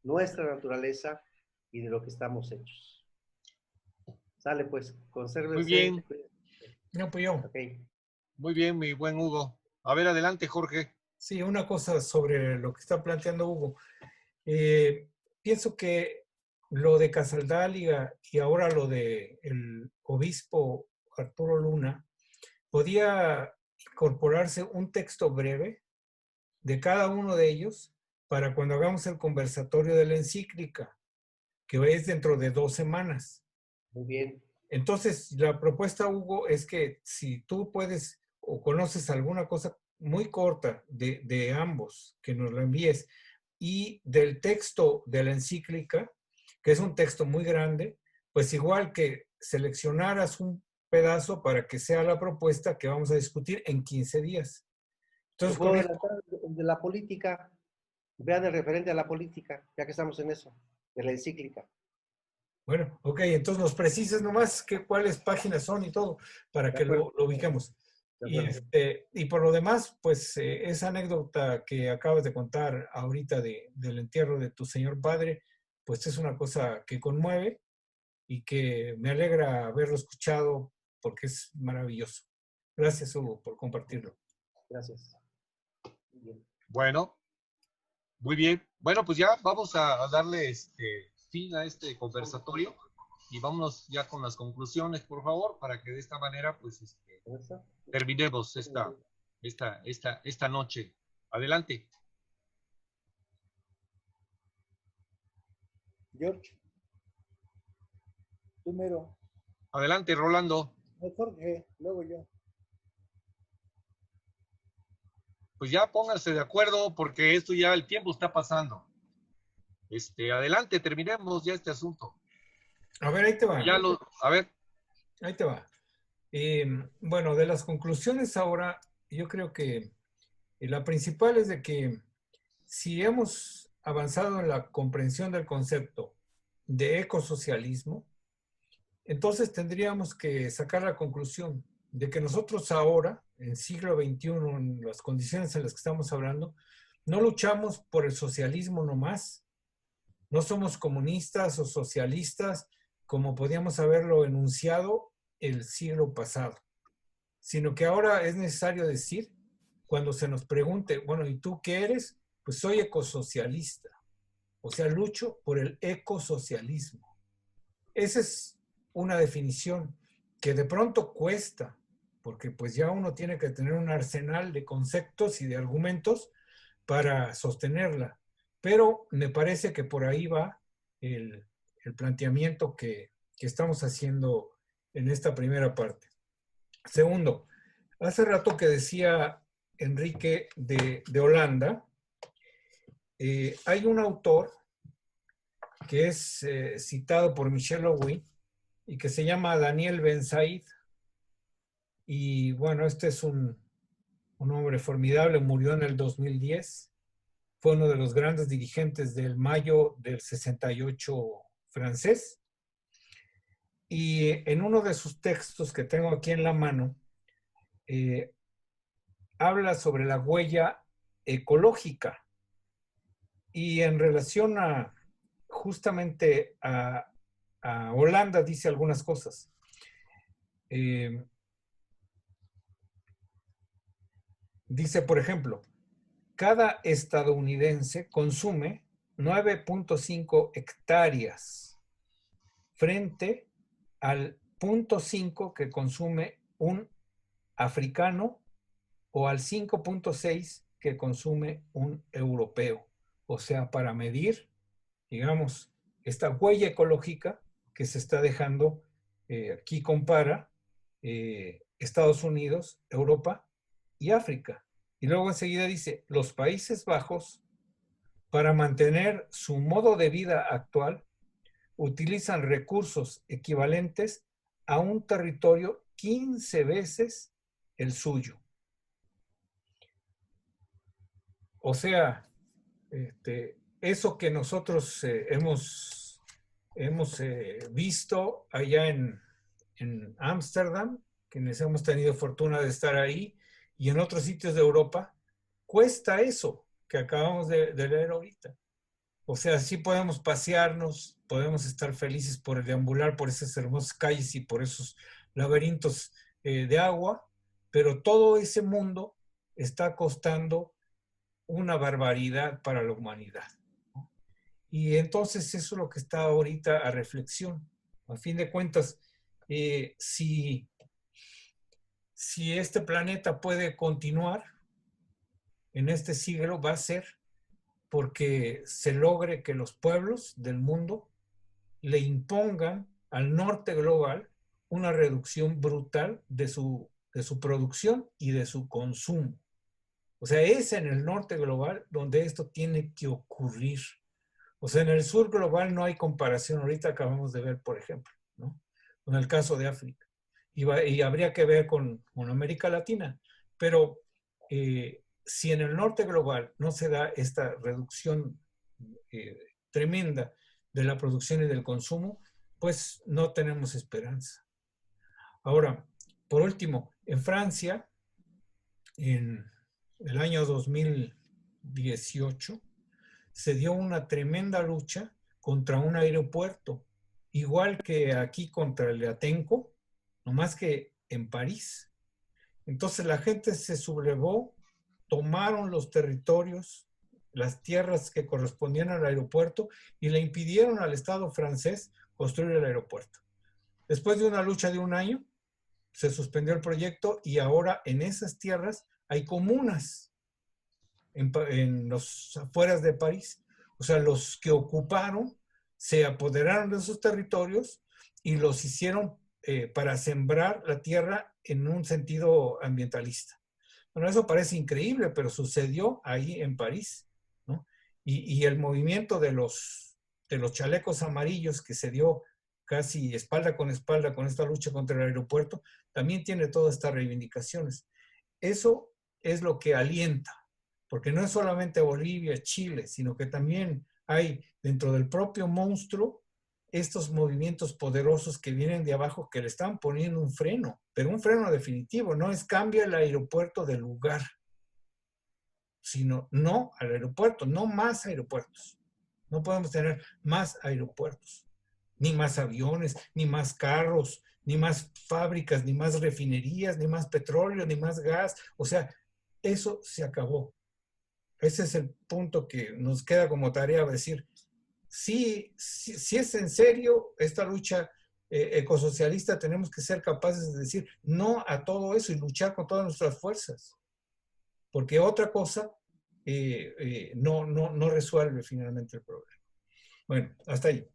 nuestra naturaleza y de lo que estamos hechos. Sale, pues, consérvense. Muy bien. No, pues yo. Ok. Muy bien, mi buen Hugo. A ver, adelante, Jorge. Sí, una cosa sobre lo que está planteando Hugo. Pienso que lo de Casaldáliga y ahora lo de el obispo Arturo Luna, podía incorporarse un texto breve de cada uno de ellos para cuando hagamos el conversatorio de la encíclica, que es dentro de 2 semanas. Muy bien. Entonces, la propuesta, Hugo, es que si tú puedes o conoces alguna cosa muy corta de ambos, que nos la envíes, y del texto de la encíclica, que es un texto muy grande, pues igual que seleccionaras un pedazo para que sea la propuesta que vamos a discutir en 15 días. ¿Me Entonces, puedo con esto, adelantar de la política? Vean el referente a la política, ya que estamos en eso, de la encíclica. bueno, ok, entonces nos precisas nomás cuáles páginas son y todo, para De que acuerdo. lo ubiquemos. De Y, acuerdo. y por lo demás, pues esa anécdota que acabas de contar ahorita del entierro de tu señor padre, pues es una cosa que conmueve y que me alegra haberlo escuchado porque es maravilloso. Gracias, Hugo, por compartirlo. Gracias. Bien. Bueno, muy bien. Bueno, pues ya vamos a darle fin a este conversatorio y vámonos ya con las conclusiones, por favor, para que de esta manera, pues, ¿Con eso? terminemos esta noche. Adelante. George, primero. Adelante, Rolando. No, Jorge, luego yo. Pues ya pónganse de acuerdo porque esto ya el tiempo está pasando. Adelante, terminemos ya este asunto. A ver, ahí te va. A ver. Ahí te va. Bueno, de las conclusiones ahora, yo creo que la principal es de que si hemos avanzado en la comprensión del concepto de ecosocialismo, entonces tendríamos que sacar la conclusión de que nosotros ahora, en siglo XXI, en las condiciones en las que estamos hablando, no luchamos por el socialismo nomás, no somos comunistas o socialistas como podíamos haberlo enunciado el siglo pasado, sino que ahora es necesario decir, cuando se nos pregunte, bueno, ¿y tú qué eres? Pues soy ecosocialista, o sea, lucho por el ecosocialismo. Esa es una definición que de pronto cuesta, porque pues ya uno tiene que tener un arsenal de conceptos y de argumentos para sostenerla. Pero me parece que por ahí va el planteamiento que estamos haciendo en esta primera parte. Segundo, hace rato que decía Enrique de Holanda, hay un autor que es citado por Michel Owen y que se llama Daniel Ben Said. Y bueno, este es un hombre formidable, murió en el 2010. Fue uno de los grandes dirigentes del Mayo del 68 francés. Y en uno de sus textos que tengo aquí en la mano, habla sobre la huella ecológica. Y en relación justamente a Holanda dice algunas cosas. Dice, por ejemplo, cada estadounidense consume 9.5 hectáreas frente al 0.5 que consume un africano o al 5.6 que consume un europeo. O sea, para medir, digamos, esta huella ecológica que se está dejando, aquí compara Estados Unidos, Europa y África. Y luego enseguida dice, los Países Bajos, para mantener su modo de vida actual, utilizan recursos equivalentes a un territorio 15 veces el suyo. O sea, eso que nosotros hemos visto allá en Ámsterdam, quienes hemos tenido fortuna de estar ahí, y en otros sitios de Europa, cuesta eso que acabamos de leer ahorita. O sea, sí podemos pasearnos, podemos estar felices por deambular por esas hermosas calles y por esos laberintos de agua, pero todo ese mundo está costando una barbaridad para la humanidad, ¿no? Y entonces eso es lo que está ahorita a reflexión. A fin de cuentas, si este planeta puede continuar en este siglo, va a ser porque se logre que los pueblos del mundo le impongan al norte global una reducción brutal de su producción y de su consumo. O sea, es en el norte global donde esto tiene que ocurrir. O sea, en el sur global no hay comparación. Ahorita acabamos de ver, por ejemplo, ¿no? Con el caso de África. Y habría que ver con América Latina. Pero si en el norte global no se da esta reducción tremenda de la producción y del consumo, pues no tenemos esperanza. Ahora, por último, en Francia, en el año 2018, se dio una tremenda lucha contra un aeropuerto, igual que aquí contra el de Atenco, nomás que en París. Entonces la gente se sublevó, tomaron los territorios, las tierras que correspondían al aeropuerto y le impidieron al Estado francés construir el aeropuerto. Después de una lucha de un año, se suspendió el proyecto y ahora en esas tierras hay comunas en los afueras de París. O sea, los que ocuparon se apoderaron de esos territorios y los hicieron para sembrar la tierra en un sentido ambientalista. Bueno, eso parece increíble, pero sucedió ahí en París, ¿no? Y el movimiento de los chalecos amarillos que se dio casi espalda con esta lucha contra el aeropuerto, también tiene todas estas reivindicaciones. Eso es lo que alienta, porque no es solamente Bolivia, Chile, sino que también hay dentro del propio monstruo estos movimientos poderosos que vienen de abajo que le están poniendo un freno, pero un freno definitivo, no es cambia el aeropuerto de lugar, sino no al aeropuerto, no más aeropuertos. No podemos tener más aeropuertos, ni más aviones, ni más carros, ni más fábricas, ni más refinerías, ni más petróleo, ni más gas. O sea, eso se acabó. Ese es el punto que nos queda como tarea decir, si es en serio esta lucha ecosocialista, tenemos que ser capaces de decir no a todo eso y luchar con todas nuestras fuerzas, porque otra cosa no resuelve finalmente el problema. Bueno, hasta ahí.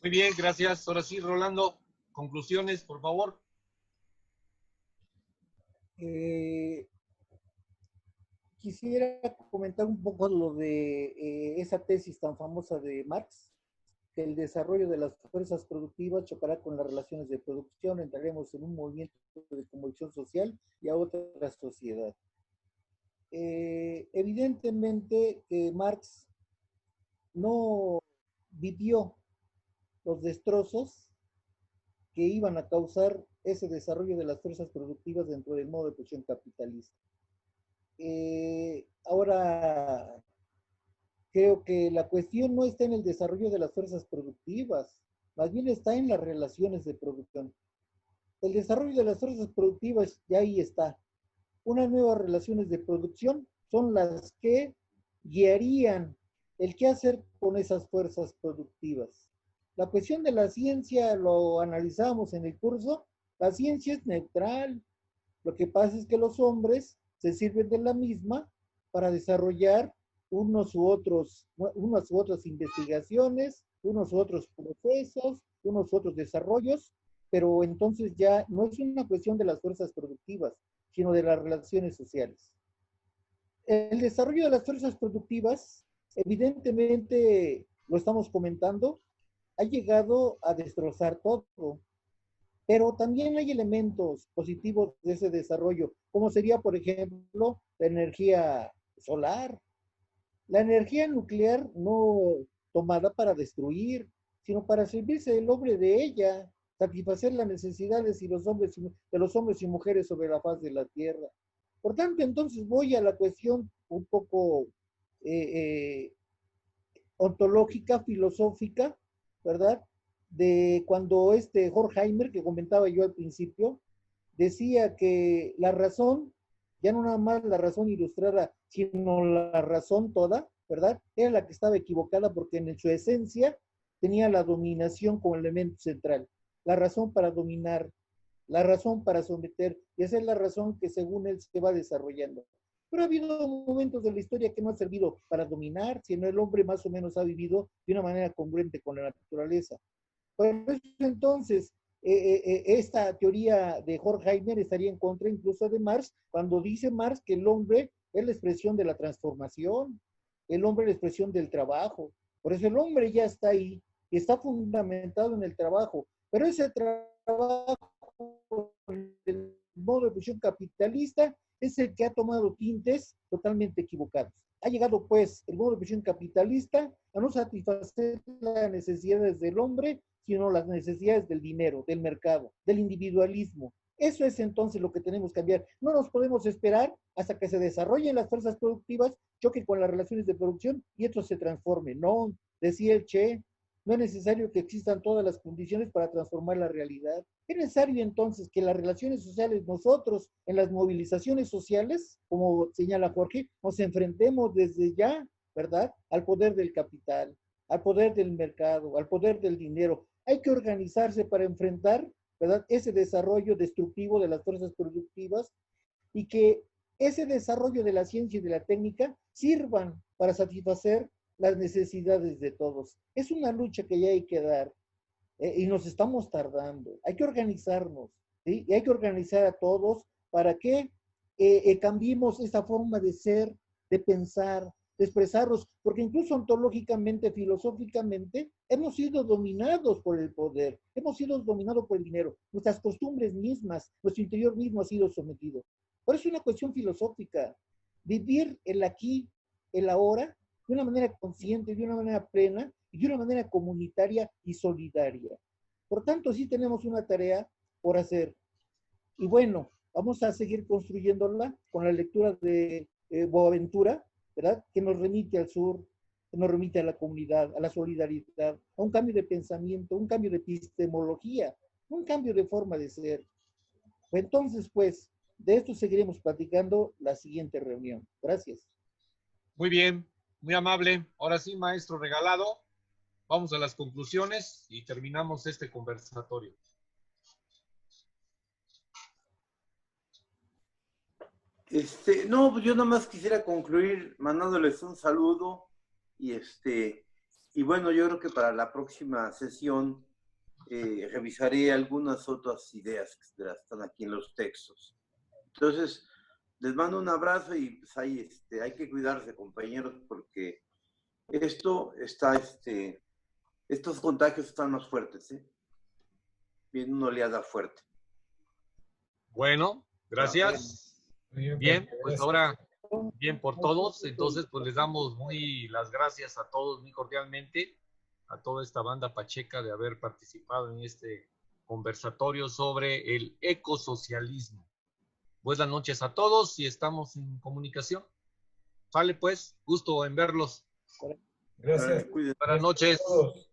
Muy bien, gracias. Ahora sí, Rolando, conclusiones, por favor. Quisiera comentar un poco lo de esa tesis tan famosa de Marx, que el desarrollo de las fuerzas productivas chocará con las relaciones de producción, entraremos en un movimiento de convulsión social y a otra sociedad. Evidentemente Marx no vivió los destrozos que iban a causar ese desarrollo de las fuerzas productivas dentro del modo de producción capitalista. Ahora, creo que la cuestión no está en el desarrollo de las fuerzas productivas, más bien está en las relaciones de producción. El desarrollo de las fuerzas productivas ya ahí está. Unas nuevas relaciones de producción son las que guiarían el qué hacer con esas fuerzas productivas. La cuestión de la ciencia lo analizamos en el curso. La ciencia es neutral. Lo que pasa es que los hombres se sirven de la misma para desarrollar unas u otras investigaciones, unos u otros procesos, unos u otros desarrollos, pero entonces ya no es una cuestión de las fuerzas productivas, sino de las relaciones sociales. El desarrollo de las fuerzas productivas, evidentemente, lo estamos comentando, ha llegado a destrozar todo. Pero también hay elementos positivos de ese desarrollo, como sería, por ejemplo, la energía solar. La energía nuclear no tomada para destruir, sino para servirse del hombre de ella, satisfacer las necesidades de los hombres y mujeres sobre la faz de la tierra. Por tanto, entonces voy a la cuestión un poco ontológica, filosófica, ¿verdad? De cuando Horkheimer, que comentaba yo al principio, decía que la razón, ya no nada más la razón ilustrada, sino la razón toda, ¿verdad? Era la que estaba equivocada porque en su esencia tenía la dominación como elemento central. La razón para dominar, la razón para someter, y esa es la razón que según él se va desarrollando. Pero ha habido momentos de la historia que no ha servido para dominar, sino el hombre más o menos ha vivido de una manera congruente con la naturaleza. Por eso entonces, esta teoría de Horkheimer estaría en contra incluso de Marx, cuando dice Marx que el hombre es la expresión de la transformación, el hombre es la expresión del trabajo. Por eso el hombre ya está ahí y está fundamentado en el trabajo. Pero ese trabajo, el modo de producción capitalista, es el que ha tomado tintes totalmente equivocados. Ha llegado pues el modo de producción capitalista a no satisfacer las necesidades del hombre, sino las necesidades del dinero, del mercado, del individualismo. Eso es entonces lo que tenemos que cambiar. No nos podemos esperar hasta que se desarrollen las fuerzas productivas, choquen con las relaciones de producción y esto se transforme. No, decía el Che, no es necesario que existan todas las condiciones para transformar la realidad. Es necesario entonces que las relaciones sociales, nosotros en las movilizaciones sociales, como señala Jorge, nos enfrentemos desde ya, ¿verdad?, al poder del capital, al poder del mercado, al poder del dinero. Hay que organizarse para enfrentar, ¿verdad?, ese desarrollo destructivo de las fuerzas productivas y que ese desarrollo de la ciencia y de la técnica sirvan para satisfacer las necesidades de todos. Es una lucha que ya hay que dar y nos estamos tardando. Hay que organizarnos, ¿sí? Y hay que organizar a todos para que cambiemos esta forma de ser, de pensar, de expresarnos, porque incluso ontológicamente, filosóficamente, hemos sido dominados por el poder, hemos sido dominados por el dinero, nuestras costumbres mismas, nuestro interior mismo ha sido sometido. Por eso es una cuestión filosófica, vivir el aquí, el ahora, de una manera consciente, de una manera plena y de una manera comunitaria y solidaria. Por tanto, sí tenemos una tarea por hacer. Y bueno, vamos a seguir construyéndola con la lectura de Boaventura, ¿verdad?, que nos remite al sur, que nos remite a la comunidad, a la solidaridad, a un cambio de pensamiento, un cambio de epistemología, un cambio de forma de ser. Entonces, pues, de esto seguiremos platicando la siguiente reunión. Gracias. Muy bien, muy amable. Ahora sí, maestro regalado, vamos a las conclusiones y terminamos este conversatorio. No, pues yo nada más quisiera concluir mandándoles un saludo y bueno, yo creo que para la próxima sesión revisaré algunas otras ideas que están aquí en los textos. Entonces, les mando un abrazo y pues ahí hay que cuidarse, compañeros, porque esto está, estos contagios están más fuertes, ¿eh? Viene una oleada fuerte. Bueno, gracias. Bien, pues ahora, bien por todos. Entonces, pues les damos las gracias a todos muy cordialmente, a toda esta banda pacheca de haber participado en este conversatorio sobre el ecosocialismo. Buenas noches a todos y estamos en comunicación. Sale pues, gusto en verlos. Gracias. Buenas noches.